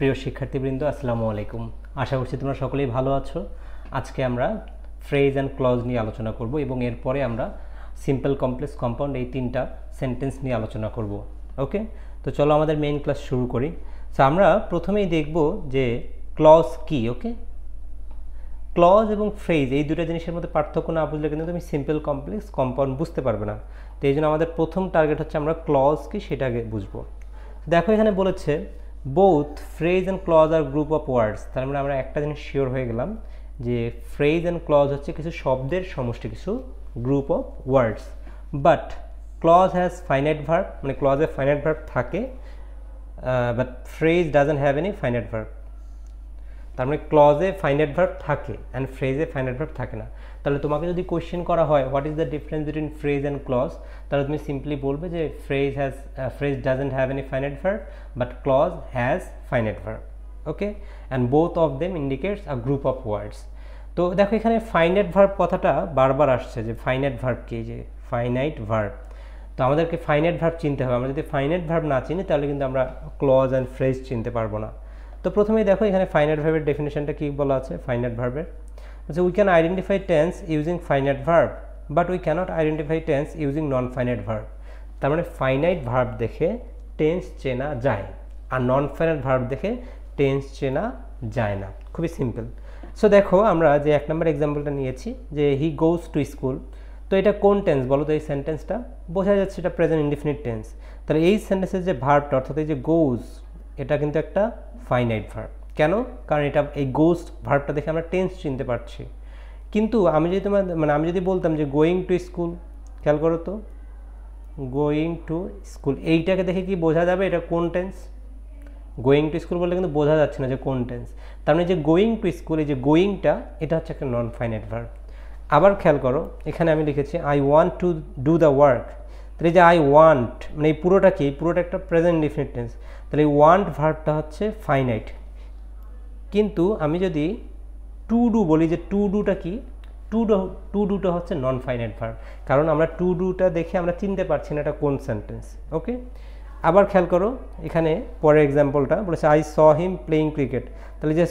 প্রিয় শিক্ষার্থীবৃন্দ আসসালামু আলাইকুম। আশা করছি তোমরা সকলেই ভালো আছো। আজকে আমরা ফ্রেজ অ্যান্ড ক্লজ নিয়ে আলোচনা করব এবং এরপরে আমরা সিম্পল, কমপ্লেক্স, কম্পাউন্ড এই তিনটা সেন্টেন্স নিয়ে আলোচনা করব। ওকে, তো চলো আমাদের মেইন ক্লাস শুরু করি। সো আমরা প্রথমেই দেখব যে ক্লজ কি। ওকে, ক্লজ এবং ফ্রেজ এই দুটো জিনিসের মধ্যে পার্থক্য না বুঝলে কিন্তু তুমি সিম্পল, কমপ্লেক্স, কম্পাউন্ড বুঝতে পারবে না। তো এই জন্য আমাদের প্রথম টার্গেট হচ্ছে আমরা ক্লজ কি সেটা আগে বুঝবো। দেখো এখানে বলেছে বোথ ফ্রেজ অ্যান্ড ক্লজ আর গ্রুপ অফ ওয়ার্ডস। তার মানে আমরা একটা জিনিস শিওর হয়ে গেলাম যে ফ্রেজ অ্যান্ড ক্লজ হচ্ছে কিছু শব্দের সমষ্টি, কিছু group of words. But clause has finite verb, মানে ক্লজে ফাইনাইট ভার্ব থাকে, but phrase doesn't have any finite verb. তার মানে ক্লজে ফাইনাইট ভার্ব থাকে অ্যান্ড ফ্রেজে ফাইনাইট ভার্ব থাকে না। তাহলে তোমাকে যদি কোয়েশ্চেন করা হয় what is the difference between phrase and clause, তাহলে তুমি সিম্পলি বলবে যে phrase doesn't have any finite verb but clause has finite verb. Okay, and both of them indicates a group of ওয়ার্ডস। তো দেখো এখানে ফাইনাইট ভার্ব কথাটা বারবার আসছে, যে ফাইনাইট ভার্ব কি, যে ফাইনাইট ভার্ব। তো আমাদেরকে ফাইনাইট ভার্ব চিনতে হবে। আমরা যদি ফাইনাইট ভার্ব না চিনি তাহলে কিন্তু আমরা ক্লজ অ্যান্ড ফ্রেজ চিনতে পারবো না। তো প্রথমেই দেখো এখানে ফাইনাইট ভার্বের ডেফিনেশনটা কি বলা আছে। ফাইনাইট ভার্বের আচ্ছা, we can identify tense using finite verb but we cannot identify tense using non finite verb. তার মানে ফাইনাইট ভার্ব দেখে টেন্স চেনা যায় আর নন ফাইনাইট ভার্ব দেখে টেন্স চেনা যায় না। খুবই সিম্পল। সো দেখো আমরা যে 1 নম্বর এক্সাম্পলটা নিয়েছি যে হি গোজ টু স্কুল। তো এটা কোন টেন্স বলো তো? এই সেন্টেন্সটা বোঝা যাচ্ছে এটা প্রেজেন্ট ইনডিফিনিট টেন্স। তাহলে এই সেন্টেন্সের যে ভার্বটা অর্থাৎ এই যে গোজ, এটা কিন্তু একটা ফাইনাইট ভার্ব। কেন? কারণ এটা এই গোস্ট ভার্বটা দেখে আমরা টেন্স চিনতে পারছি। কিন্তু আমি যদি বলতাম যে গোয়িং টু স্কুল, খেয়াল করো তো, গোয়িং টু স্কুল এইটাকে দেখে কি বোঝা যাবে এটা কোন টেন্স? গোয়িং টু স্কুল বললে কিন্তু বোঝা যাচ্ছে না যে কোন টেন্স। তার মানে যে গোয়িং টু স্কুল, এই যে গোয়িংটা এটা হচ্ছে একটা নন ফাইনাইট ভার্ব। আবার খেয়াল করো এখানে আমি লিখেছি I want to do the work. তাহলে যে আই ওয়ান্ট, মানে এই পুরোটা কি? এই পুরোটা একটা প্রেজেন্ট ইনডিফিনিট টেন্স। তাহলে এই ওয়ান্ট ভার্বটা হচ্ছে ফাইনাইট। কিন্তু আমি যদি টু ডু বলি, যে টু ডুটা কি? টু ডুটা হচ্ছে নন ফাইনাইট ভার্ব, কারণ আমরা টু ডুটা দেখে আমরা চিনতে পারছি না এটা কোন সেন্টেন্স। ওকে, আবার খেয়াল করো এখানে পরের এক্সাম্পলটা বলেছে I saw him playing cricket. তাহলে যে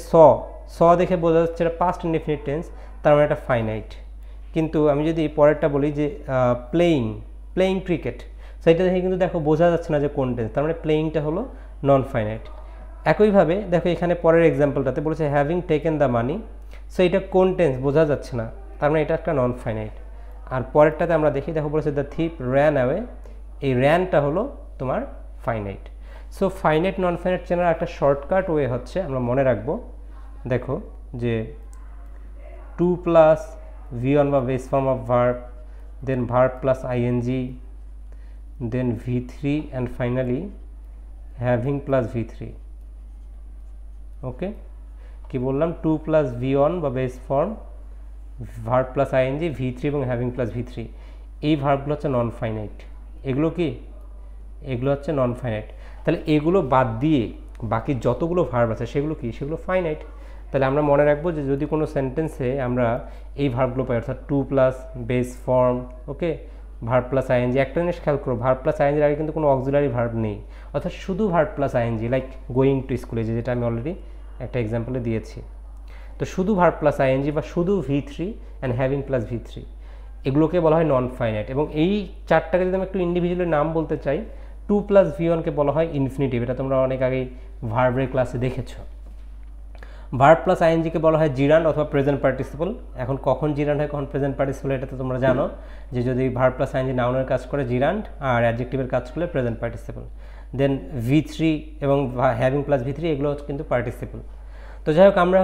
স দেখে বোঝা যাচ্ছে এটা পাস্ট ইনডিফিনিট টেন্স, তার মানে এটা ফাইনাইট। কিন্তু আমি যদি পরেরটা বলি যে প্লেইং ক্রিকেট, সেইটা দেখে কিন্তু দেখো বোঝা যাচ্ছে না যে কোন টেন্স, তার মানে প্লেইংটা হলো নন ফাইনাইট। একইভাবে দেখো এখানে পরের এক্সাম্পলটাতে বলেছে having taken the money. So এটা কোন টেন্স বোঝা যাচ্ছে না, তার মানে এটা একটা নন ফাইনাইট। আর পরেরটাতে আমরা দেখি, দেখো বলেছে দ্য থিপ র্যান অ্যাওয়ে, এই র্যানটা হলো তোমার finite. So finite non finite চেনার একটা শর্টকাট ওয়ে হচ্ছে আমরা মনে রাখবো, দেখো যে 2 প্লাস V1 বা base form of verb, then verb plus ING, then V3 and finally having plus V3। Okay, কি বললাম? 2 প্লাস V1 বা base form, verb plus ING, V3 এবং হ্যাভিং প্লাস V3। এই ভার্বগুলো হচ্ছে নন ফাইনাইট। এগুলো কি? এগুলো হচ্ছে নন ফাইনাইট। তাহলে এগুলো বাদ দিয়ে বাকি যতগুলো ভার্ব আছে সেগুলো কি? সেগুলো ফাইনাইট। তাহলে আমরা মনে রাখবো যে যদি কোনো সেন্টেন্সে আমরা এই ভার্বগুলো পাই, অর্থাৎ 2 প্লাস বেস ফর্ম, ওকে, ভার্ব প্লাস আইএনজি। একটা জিনিস খেয়াল করো, ভার্ব প্লাস আইএনজির আগে কিন্তু কোনো অক্সিলারি ভার্ব নেই, অর্থাৎ শুধু verb plus ING, like going to স্কুলে, যেটা আমি অলরেডি একটা এক্সাম্পলে দিয়েছি। তো শুধু ভার্ব প্লাস আইএনজি বা শুধু V3 and having plus V3, এগুলোকে বলা হয় নন ফাইনাইট। এবং এই চারটাকে যদি আমি একটু ইন্ডিভিজুয়ালি নাম বলতে চাই, 2 প্লাস V1কে বলা হয় ইনফিনিটিভ, এটা তোমরা অনেক আগেই ভার্বের ক্লাসে দেখেছো। ভার্ব প্লাস আইএনজিকে বলা হয় জিরান্ড অথবা প্রেজেন্ট পার্টিসিপল। এখন কখন জিরান্ড হয়, কখন প্রেজেন্ট পার্টিসিপল, এটা তো তোমরা জানো যে যদি ভার্ব প্লাস আইএনজি নাউনের কাজ করে জিরান্ড আর অ্যাডজেক্টিভের কাজ করলে প্রেজেন্ট পার্টিসিপল। দেন V3 এবং হ্যাভিং প্লাস V3 এগুলো কিন্তু পার্টিসিপল। তো যাই হোক, আমরা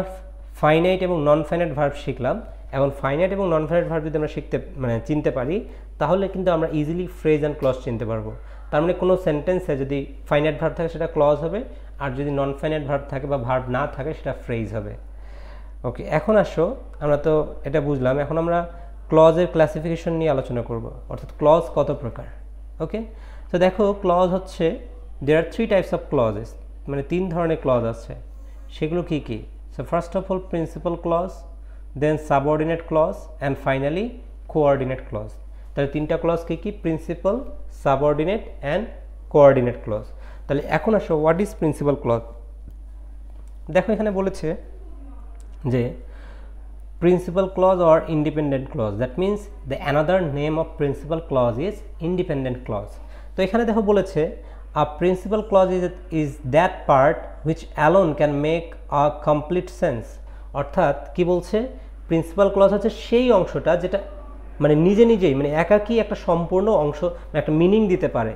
ফাইনাইট এবং নন ফাইনাইট ভার্ব শিখলাম। এখন ফাইনাইট এবং নন ফাইনাইট ভার্ব যদি আমরা চিনতে পারি, তাহলে কিন্তু আমরা ইজিলি ফ্রেজ অ্যান্ড ক্লজ চিনতে পারবো। তার মানে কোনো সেন্টেন্সে যদি ফাইনাইট ভার্ব থাকে সেটা ক্লজ হবে, আর যদি নন ফাইনাইট ভার্ব থাকে বা ভার্ব না থাকে সেটা ফ্রেজ হবে। ওকে, এখন আসো, আমরা তো এটা বুঝলাম, এখন আমরা ক্লজের ক্লাসিফিকেশন নিয়ে আলোচনা করব, অর্থাৎ ক্লজ কত প্রকার। ওকে, তো দেখো ক্লজ হচ্ছে there are 3 types of clauses, মানে 3 ধরনের ক্লজ আছে। সেগুলো কি কি? So first of all principal clause, then subordinate clause and finally coordinate clause. তাহলে 3টা ক্লজ কি কি? Principal, subordinate and coordinate clause. তাহলে এখন আসো হোয়াট ইজ প্রিন্সিপাল ক্লজ। দেখো এখানে বলেছে যে principal clause or independent clause, that means the another name of principal clause is independent clause. তো এখানে দেখো বলেছে a principal clause is that part which alone can make a complete sense, অর্থাৎ কি বলছে প্রিন্সিপাল ক্লজ হচ্ছে সেই অংশটা যেটা মানে নিজে নিজেই মানে একাকী একটা সম্পূর্ণ অংশ একটা মিনিং দিতে পারে,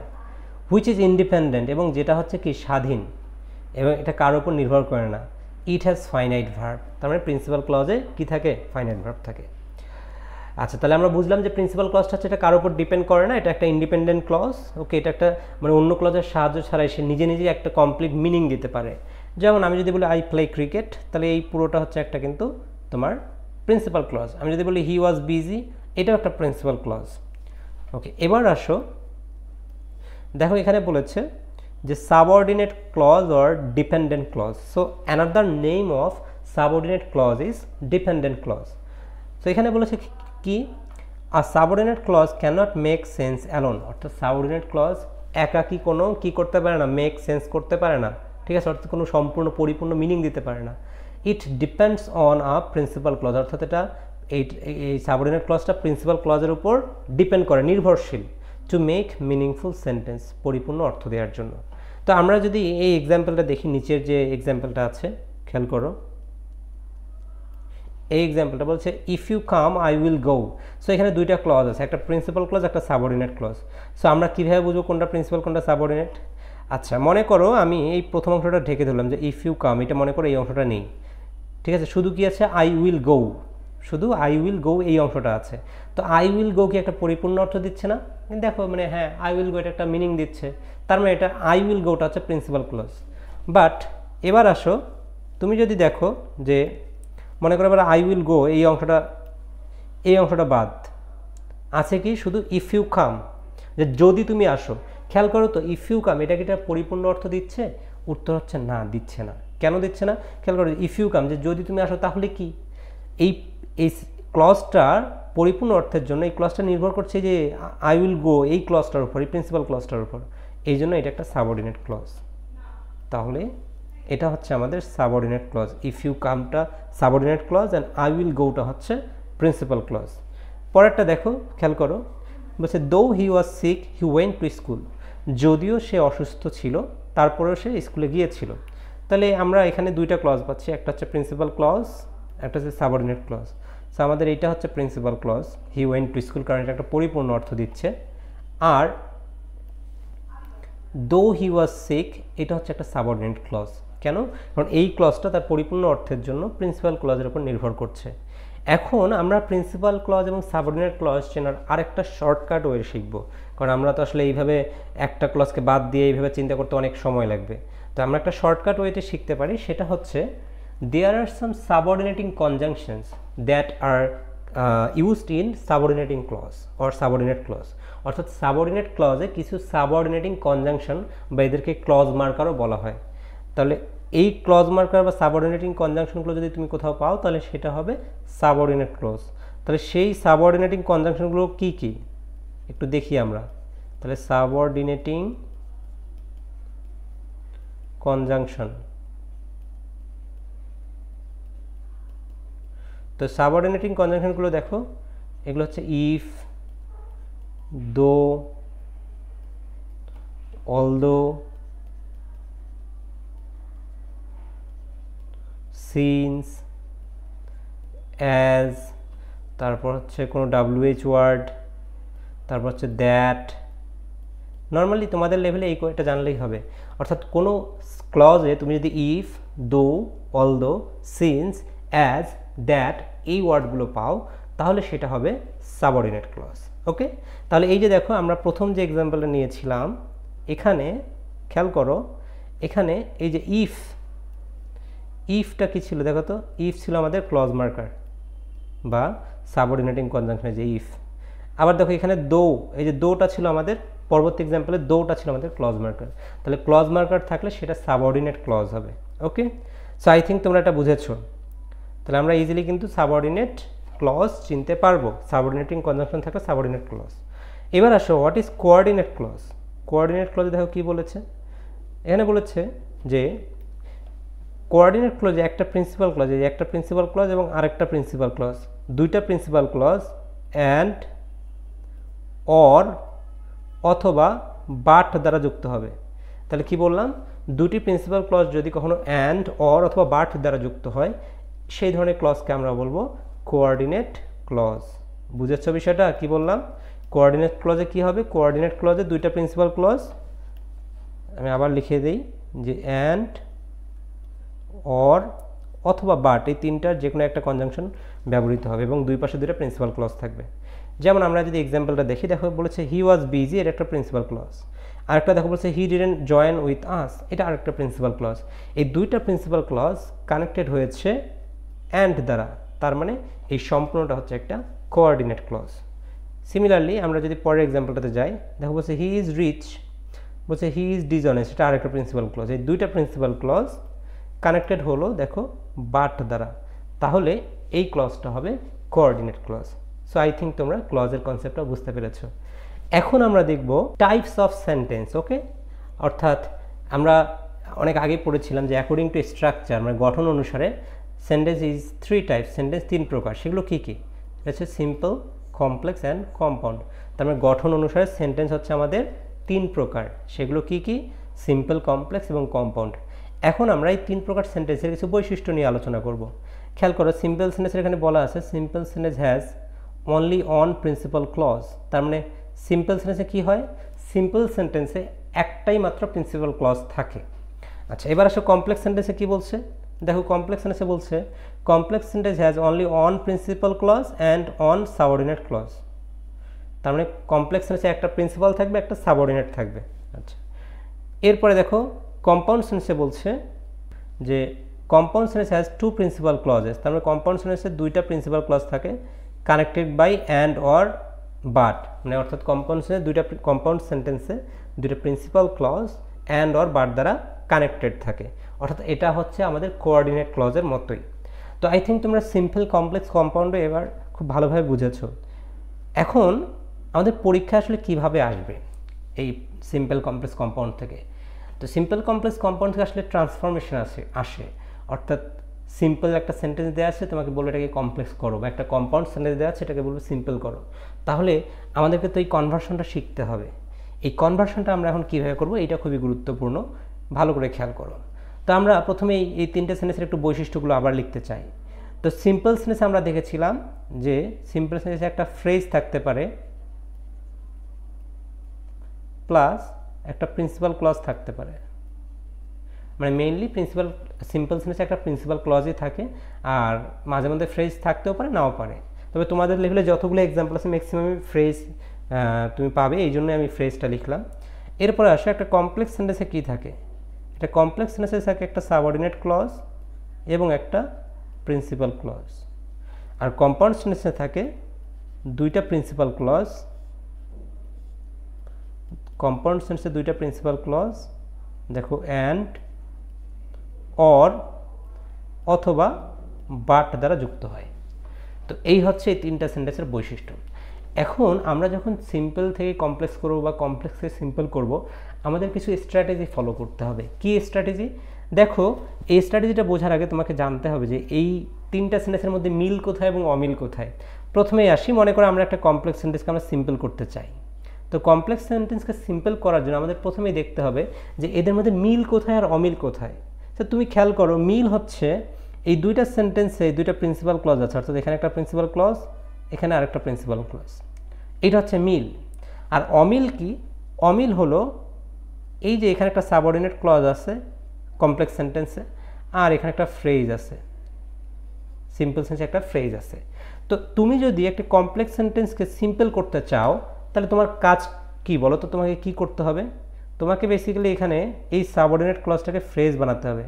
হুইচ ইজ ইন্ডিপেন্ডেন্ট, এবং যেটা হচ্ছে কি স্বাধীন এবং এটা কারোর উপর নির্ভর করে না। ইট হ্যাজ ফাইনাইট ভার্ব, তার মানে প্রিন্সিপাল ক্লজে কি থাকে, ফাইনাইট ভার্ব থাকে। আচ্ছা, তাহলে আমরা বুঝলাম যে প্রিন্সিপাল ক্লজটা হচ্ছে এটা কারোর উপর ডিপেন্ড করে না, এটা একটা ইন্ডিপেন্ডেন্ট ক্লজ। ওকে, এটা একটা মানে অন্য ক্লজের সাহায্য ছাড়াই সে নিজে নিজেই একটা কমপ্লিট মিনিং দিতে পারে। যেমন আমি যদি বলি আই প্লে ক্রিকেট, তাহলে এই পুরোটা হচ্ছে একটা কিন্তু তোমার প্রিন্সিপাল ক্লজ। আমি যদি বলি হি ওয়াজ বিজি, এটাও একটা প্রিন্সিপাল ক্লজ। ওকে, এবার আসো দেখো এখানে বলেছে যে subordinate clause or dependent clause. So another name of subordinate clause is dependent clause. So এখানে বলেছে কি, a subordinate clause cannot make sense alone, অর্থাৎ সাবঅর্ডিনেট ক্লজ একাকী কোনো কি করতে পারে না, মেক সেন্স করতে পারে না, ঠিক আছে, অর্থাৎ কোনো সম্পূর্ণ পরিপূর্ণ মিনিং দিতে পারে না। It depends on a principal clause, অর্থাৎ এটা এই সাবঅর্ডিনেট ক্লজটা প্রিন্সিপাল ক্লজের উপর ডিপেন্ড করে, নির্ভরশীল, টু মেক মিনিংফুল সেন্টেন্স, পরিপূর্ণ অর্থ দেওয়ার জন্য। তো আমরা যদি এই এক্সাম্পলটা দেখি, নিচের যে এক্সাম্পলটা আছে খেয়াল করো, এই এক্সাম্পলটা বলছে if you come I will go. So এখানে দুইটা ক্লজ আছে, একটা প্রিন্সিপাল ক্লজ, একটা সাবঅর্ডিনেট ক্লজ। সো আমরা কীভাবে বুঝবো কোনটা প্রিন্সিপাল কোনটা সাবঅর্ডিনেট? আচ্ছা, মনে করো আমি এই প্রথম অংশটা ঢেকে ধরলাম যে ইফ ইউ কাম, এটা মনে করো এই অংশটা নেই, ঠিক আছে, শুধু কি আছে আই উইল গো, শুধু আই উইল গো এই অংশটা আছে। তো আই উইল গো কি একটা পরিপূর্ণ অর্থ দিচ্ছে না? দেখো মানে হ্যাঁ, আই উইল গো এটা একটা মিনিং দিচ্ছে, তার মানে এটা আই উইল গোটা হচ্ছে প্রিন্সিপাল ক্লজ। বাট এবার আসো তুমি যদি দেখো যে মনে করো এবার আই উইল গো এই অংশটা বাদ আছে কি শুধু ইফ ইউ কাম, যে যদি তুমি আসো। খেয়াল করো তো ইফ ইউ কাম এটা কি এটা পরিপূর্ণ অর্থ দিচ্ছে? উত্তর হচ্ছে না, দিচ্ছে না। কেন দিচ্ছে না? খেয়াল করো, ইফ ইউ কাম যে যদি তুমি আসো, তাহলে কি এই ক্লজটার পরিপূর্ণ অর্থের জন্য এই ক্লজটা নির্ভর করছে যে আই উইল গো এই ক্লজটার উপর, এই প্রিন্সিপাল ক্লজটার উপর, এই জন্য এটা একটা সাবঅর্ডিনেট ক্লজ। তাহলে এটা হচ্ছে আমাদের সাবঅর্ডিনেট ক্লজ। ইফ ইউ কামটা subordinate clause and I will গোটা হচ্ছে প্রিন্সিপাল ক্লজ। পরেরটা দেখো, খেয়াল করো, বলছে though he was sick he went to school, যদিও সে অসুস্থ ছিল তারপরেও সে স্কুলে গিয়েছিল। তাহলে আমরা এখানে দুইটা ক্লজ পাচ্ছি, একটা হচ্ছে প্রিন্সিপাল ক্লজ, একটা হচ্ছে সাবঅর্ডিনেট ক্লজ। সো আমাদের এইটা হচ্ছে principal clause, he went to school, কারণ এটা একটা পরিপূর্ণ অর্থ দিচ্ছে। আর দো হি ওয়াজ সিক এটা হচ্ছে একটা সাবঅর্ডিনেট ক্লজ। কেন? কারণ এই ক্লজটা তার পরিপূর্ণ অর্থের জন্য প্রিন্সিপাল ক্লজের উপর নির্ভর করছে। এখন আমরা প্রিন্সিপাল ক্লজ এবং সাবঅর্ডিনেট ক্লজ চেনার আরেকটা শর্টকাট ওয়ে শিখব, কারণ আমরা তো আসলে এইভাবে একটা ক্লজকে বাদ দিয়ে এইভাবে চিন্তা করতে অনেক সময় লাগবে। তো আমরা একটা শর্টকাট ওয়েতে শিখতে পারি, সেটা হচ্ছে there are some subordinating conjunctions that are used in subordinating clause or subordinate clause, অর্থাৎ সাবঅর্ডিনেট ক্লজে কিছু সাবঅর্ডিনেটিং কনজাংশন বা এদেরকে ক্লজ মার্কারও বলা হয়। তাহলে এই ক্লজ মার্কার বা সাবঅর্ডিনেটিং কনজাংশনগুলো যদি তুমি কোথাও পাও, তাহলে সেটা হবে সাবঅর্ডিনেট ক্লজ। তাহলে সেই সাবঅর্ডিনেটিং কনজাংশনগুলো কি কি একটু দেখি আমরা। তাহলে সাবঅর্ডিনেটিং কনজাংশন, তো সাবঅর্ডিনেটিং কনজাংশনগুলো দেখো, এগুলো হচ্ছে ইফ, দো, অলদো, সিন্স, অ্যাজ, তারপর হচ্ছে কোনো WH ওয়ার্ড, তারপর হচ্ছে দ্যাট। নর্মালি তোমাদের লেভেলে এই কয়েকটা জানলেই হবে। অর্থাৎ কোনো ক্লজে তুমি যদি ইফ, দো, অলদো, সিন্স, অ্যাজ, দ্যাট এই ওয়ার্ডগুলো পাও, তাহলে সেটা হবে সাবঅর্ডিনেট ক্লজ। ওকে, তাহলে এই যে দেখো আমরা প্রথম যে এক্সাম্পলটা নিয়েছিলাম, এখানে খেয়াল করো, এখানে এই যে ইফটা কি ছিল দেখো তো, ইফ ছিল আমাদের ক্লজ মার্কার বা সাবঅর্ডিনেটিং কনজাংশনের যে ইফ। আবার দেখো এখানে দো, এই যে দোটা ছিল আমাদের পরবর্তী এক্সাম্পলে, দোটা ছিল আমাদের ক্লজ মার্কার। তাহলে ক্লজ মার্কার থাকলে সেটা সাবঅর্ডিনেট ক্লজ হবে। ওকে, সো আই থিঙ্ক তোমরা এটা বুঝেছো। তাহলে আমরা ইজিলি কিন্তু সাবঅর্ডিনেট ক্লজ চিনতে পারবো, সাবঅর্ডিনেটিং কনজাংশন থাকলে সাবঅর্ডিনেট ক্লজ। এবার আসো what is coordinate clause. Coordinate ক্লজে দেখো কি বলেছে, এখানে বলেছে যে কোঅর্ডিনেট ক্লজে একটা প্রিন্সিপাল ক্লজ, এই একটা প্রিন্সিপাল ক্লজ এবং আরেকটা প্রিন্সিপাল ক্লজ, দুইটা প্রিন্সিপাল ক্লজ অ্যান্ড অর অথবা বাট দ্বারা যুক্ত হবে। তাহলে কি বললাম, দুটি প্রিন্সিপাল ক্লজ যদি কখনো অ্যান্ড অর অথবা বাট দ্বারা যুক্ত হয় সেই ধরনের ক্লজকে আমরা বলবো কোঅর্ডিনেট ক্লজ। বুঝেছ বিষয়টা? কি বললাম, কোঅর্ডিনেট ক্লজে কি হবে, কোঅর্ডিনেট ক্লজে দুইটা প্রিন্সিপাল ক্লজ, আমি আবার লিখে দিই যে অ্যান্ড অর অথবা বাট, এই তিনটার যে কোনো একটা কনজাংশন ব্যবহৃত হবে এবং দুই পাশে দুইটা প্রিন্সিপাল ক্লজ থাকবে। যেমন আমরা যদি এক্সাম্পলটা দেখি, দেখো বলেছে হি ওয়াজ বিজি, এটা একটা প্রিন্সিপাল ক্লজ। আরেকটা দেখো বলছে he didn't join with us, এটা আরেকটা প্রিন্সিপাল ক্লজ। এই দুইটা প্রিন্সিপাল ক্লজ কানেক্টেড হয়েছে অ্যান্ড দ্বারা, তার মানে এই সম্পূর্ণটা হচ্ছে একটা কোঅর্ডিনেট ক্লজ। সিমিলারলি আমরা যদি পরের এক্সাম্পলটাতে যাই, দেখো বলছে হি ইজ রিচ, বলছে হি ইজ ডিসঅনেস্ট, এটা আরেকটা প্রিন্সিপাল ক্লজ। এই দুইটা প্রিন্সিপাল ক্লজ কানেক্টেড হলো দেখো বাট দ্বারা, তাহলে এই ক্লজটা হবে coordinate clause. So I think তোমরা ক্লজের কনসেপ্টটা বুঝতে পেরেছো। এখন আমরা দেখব টাইপস অফ সেন্টেন্স। ওকে, অর্থাৎ আমরা অনেক আগে পড়েছিলাম যে অ্যাকর্ডিং টু স্ট্রাকচার, মানে গঠন অনুসারে sentence is three types, sentence তিন প্রকার। সেগুলো কী কী? এটা হচ্ছে সিম্পল, কমপ্লেক্স অ্যান্ড কম্পাউন্ড। তার মানে গঠন অনুসারে সেন্টেন্স হচ্ছে আমাদের তিন প্রকার। সেগুলো কী কী? সিম্পল, কমপ্লেক্স এবং কম্পাউন্ড। এখন আমরা এই তিন প্রকার সেন্টেন্সের কিছু বৈশিষ্ট্য নিয়ে আলোচনা করব। খেয়াল করো, সিম্পল সেন্টেন্সের এখানে বলা আছে simple sentence has only one principal clause. তার মানে সিম্পল সেন্টেন্সে কী হয়, সিম্পল সেন্টেন্সে একটাই মাত্র প্রিন্সিপাল ক্লজ থাকে। আচ্ছা, এবার আসো কমপ্লেক্স সেন্টেন্সে কী বলছে। দেখো কমপ্লেক্স সেন্টেন্সে বলছে complex sentence has only one principal clause and one subordinate clause. তার মানে কমপ্লেক্স সেন্টেন্সে একটা প্রিন্সিপাল থাকবে, একটা সাবঅর্ডিনেট থাকবে। আচ্ছা, এরপরে দেখো কম্পাউন্ড সেন্টেন্সে বলছে যে compound sentence has two principal clauses. তার মানে কম্পাউন্ড সেন্টেন্সে দুইটা প্রিন্সিপাল ক্লজ থাকে connected by and or but, মানে অর্থাৎ কম্পাউন্ড সেন্টেন্সে দুইটা principal clause and or but দ্বারা কানেক্টেড থাকে, অর্থাৎ এটা হচ্ছে আমাদের কোঅর্ডিনেট ক্লজের মতোই। তো আই থিঙ্ক তোমরা সিম্পল, কমপ্লেক্স, কম্পাউন্ডে এবার খুব ভালোভাবে বুঝেছো। এখন আমাদের পরীক্ষা আসলে কিভাবে আসবে এই সিম্পল, কমপ্লেক্স, কম্পাউন্ড থেকে? তো সিম্পল, কমপ্লেক্স, কম্পাউন্ড থেকে আসলে ট্রান্সফরমেশন আসে, অর্থাৎ সিম্পল একটা সেন্টেন্স দেওয়া আছে, তোমাকে বলবো এটাকে কমপ্লেক্স করো, বা একটা কম্পাউন্ড সেন্টেন্স দেওয়া আছে, এটাকে বলবো সিম্পল করো। তাহলে আমাদেরকে তো এই কনভার্সনটা শিখতে হবে। এই কনভার্সনটা আমরা এখন কীভাবে করবো, এটা খুবই গুরুত্বপূর্ণ, ভালো করে খেয়াল করো। তো আমরা প্রথমে এই তিনটে সেন্টেন্সের একটু বৈশিষ্ট্যগুলো আবার লিখতে চাই। তো সিম্পল সেন্টেন্সে আমরা দেখেছিলাম যে সিম্পল সেন্টেন্সে একটা ফ্রেজ থাকতে পারে প্লাস একটা প্রিন্সিপাল ক্লজ থাকতে পারে, মানে মেইনলি সিম্পল সেন্টেন্সে একটা প্রিন্সিপাল ক্লজই থাকে, আর মাঝে মধ্যে ফ্রেজ থাকতেও পারে, নাও পারে। তবে তোমাদের লেভেলে যতগুলো এক্সাম্পল আছে ম্যাক্সিমামই ফ্রেজ তুমি পাবে, এই জন্য আমি ফ্রেজটা লিখলাম। এরপরে আসে একটা কমপ্লেক্স সেন্টেন্সে কী থাকে, এটা কমপ্লেক্স সেন্টেন্সে থাকে একটা সাবঅর্ডিনেট ক্লজ এবং একটা প্রিন্সিপাল ক্লজ। আর কম্পাউন্ড সেন্টেন্সে থাকে দুইটা প্রিন্সিপাল ক্লজ, কম্পাউন্ড সেন্টেন্সে দুইটা প্রিন্সিপাল ক্লজ, দেখো অ্যান্ড অর অথবা বাট দ্বারা যুক্ত হয়। তো এই হচ্ছে এই তিনটা সেন্টেন্সের বৈশিষ্ট্য। এখন আমরা যখন সিম্পল থেকে কমপ্লেক্স করব বা কমপ্লেক্স থেকে সিম্পল করব, আমাদের কিছু স্ট্র্যাটেজি ফলো করতে হবে। কি স্ট্র্যাটেজি? দেখো, এই স্ট্র্যাটেজিটা বোঝার আগে তোমাকে জানতে হবে যে এই তিনটা সেন্টেন্সের মধ্যে মিল কোথায় এবং অমিল কোথায়। প্রথমেই আসি, মনে করো আমরা একটা কমপ্লেক্স সেন্টেন্সকে আমরা সিম্পল করতে চাই। তো কমপ্লেক্স সেন্টেন্সকে সিম্পল করার জন্য আমাদের প্রথমেই দেখতে হবে যে এদের মধ্যে মিল কোথায় আর অমিল কোথায়। তো তুমি খেয়াল করো, মিল হচ্ছে এই দুইটা সেন্টেন্সে দুইটা প্রিন্সিপাল ক্লজ আছে, অর্থাৎ এখানে একটা প্রিন্সিপাল ক্লজ, এখানে আরেকটা প্রিন্সিপাল ক্লজ, এটা হচ্ছে মিল। আর অমিল কি? অমিল হলো এই যে এখানে একটা সাবঅর্ডিনেট ক্লজ আছে কমপ্লেক্স সেন্টেন্সে, আর এখানে একটা ফ্রেজ আছে, সিম্পল সেন্টেন্সে একটা ফ্রেজ আছে। তো তুমি যদি একটা কমপ্লেক্স সেন্টেন্সকে সিম্পল করতে চাও, তাহলে তোমার কাজ কি বলো তো? তোমাকে কি করতে হবে? তোমাকে বেসিক্যালি এখানে এই সাবঅর্ডিনেট ক্লজটাকে ফ্রেজ বানাতে হবে।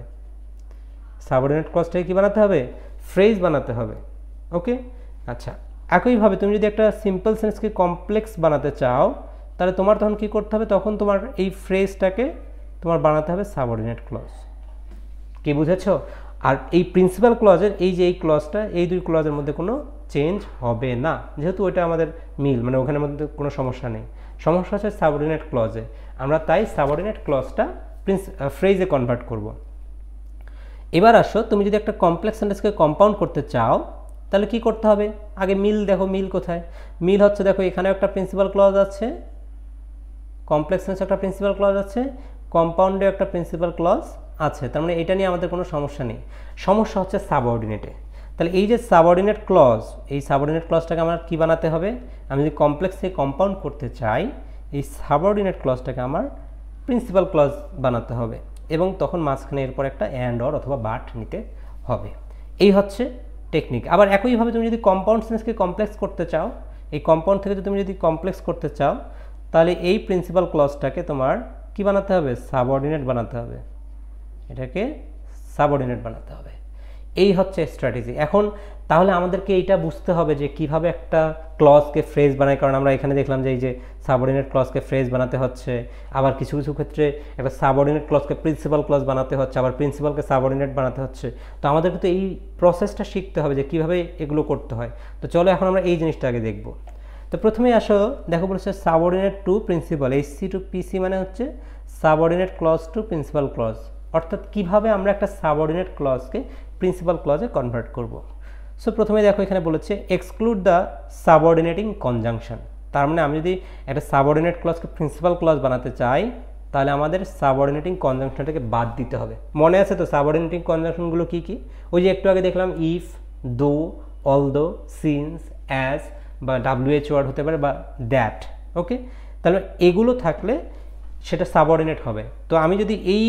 সাবঅর্ডিনেট ক্লজটাকে কি বানাতে হবে? ফ্রেজ বানাতে হবে। ওকে, আচ্ছা, একইভাবে তুমি যদি একটা সিম্পল সেন্টেন্সকে কমপ্লেক্স বানাতে চাও, তাহলে তোমার তখন কি করতে হবে? তখন তোমার এই ফ্রেজটাকে তোমার বানাতে হবে সাবঅর্ডিনেট ক্লজ। কি বুঝেছো? আর এই প্রিন্সিপাল ক্লজের এই যে এই ক্লজটা, এই দুই ক্লজের মধ্যে কোনো চেঞ্জ হবে না, যেহেতু ওইটা আমাদের মিল, মানে ওখানের মধ্যে কোনো সমস্যা নেই। সমস্যা হচ্ছে সাবঅর্ডিনেট ক্লজে, আমরা তাই সাবঅর্ডিনেট ক্লজটা ফ্রেজে কনভার্ট করব। এবার আসো, তুমি যদি একটা কমপ্লেক্স সেন্টেন্সকে কম্পাউন্ড করতে চাও তাহলে কি করতে হবে? আগে মিল দেখো, মিল কোথায়? মিল হচ্ছে, দেখো এখানেও একটা প্রিন্সিপাল ক্লজ আছে, কমপ্লেক্স সেন্টেন্সে একটা প্রিন্সিপাল ক্লজ আছে, কম্পাউন্ডে একটা প্রিন্সিপাল ক্লজ আছে। তার মানে এটা নিয়ে আমাদের কোনো সমস্যা নেই। সমস্যা হচ্ছে সাবঅর্ডিনেটে। তাহলে এই যে সাবঅর্ডিনেট ক্লজ, এই সাবঅর্ডিনেট ক্লজটাকে আমার কি বানাতে হবে? আমি যদি কমপ্লেক্স থেকে কম্পাউন্ড করতে চাই, এই সাবঅর্ডিনেট ক্লজটাকে আমার প্রিন্সিপাল ক্লজ বানাতে হবে, এবং তখন মাঝখানে এরপর একটা অ্যান্ড অর অথবা বাট নিতে হবে। এই হচ্ছে টেকনিক। আবার একইভাবে তুমি যদি কম্পাউন্ড সেন্টেন্সকে কমপ্লেক্স করতে চাও, এই কম্পাউন্ড থেকে তুমি যদি কমপ্লেক্স করতে চাও, তাহলে এই প্রিন্সিপাল ক্লজটাকে তোমার কি বানাতে হবে? সাবঅর্ডিনেট বানাতে হবে। এটাকে সাবঅর্ডিনেট বানাতে হবে। এই হচ্ছে স্ট্র্যাটেজি। এখন তাহলে আমাদেরকে এইটা বুঝতে হবে যে কিভাবে একটা ক্লজকে ফ্রেজ বানায়, কারণ আমরা এখানে দেখলাম যে এই যে সাবঅর্ডিনেট ক্লজকে ফ্রেজ বানাতে হচ্ছে, আবার কিছু কিছু ক্ষেত্রে একটা সাবঅর্ডিনেট ক্লজকে প্রিন্সিপাল ক্লজ বানাতে হচ্ছে, আবার প্রিন্সিপালকে সাবঅর্ডিনেট বানাতে হচ্ছে। তো আমাদের কিন্তু এই প্রসেসটা শিখতে হবে যে কিভাবে এগুলো করতে হয়। তো চলো এখন আমরা এই জিনিসটা আগে দেখব। তো প্রথমেই আসো, দেখো বলেছে subordinate to principal, HC to PC মানে হচ্ছে subordinate clause to principal clause. অর্থাৎ কিভাবে আমরা একটা সাবঅর্ডিনেট ক্লজকে প্রিন্সিপাল ক্লজে কনভার্ট করব। সো প্রথমে দেখো এখানে বলেছে এক্সক্লুড দ্য সাবঅর্ডিনেটিং কনজাংশন। তার মানে আমি যদি একটা সাবঅর্ডিনেট ক্লজকে প্রিন্সিপাল ক্লজ বানাতে চাই, তাহলে আমাদের সাবঅর্ডিনেটিং কনজাংশনটাকে বাদ দিতে হবে। মনে আছে তো সাবঅর্ডিনেটিং কনজাংশনগুলো কী কী? ওই যে একটু আগে দেখলাম ইফ, দো, অলদো, সিন্স, অ্যাজ, বা WH ওয়ার্ড হতে পারে, বা দ্যাট। ওকে, তাহলে এগুলো থাকলে সেটা সাবঅর্ডিনেট হবে। তো আমি যদি এই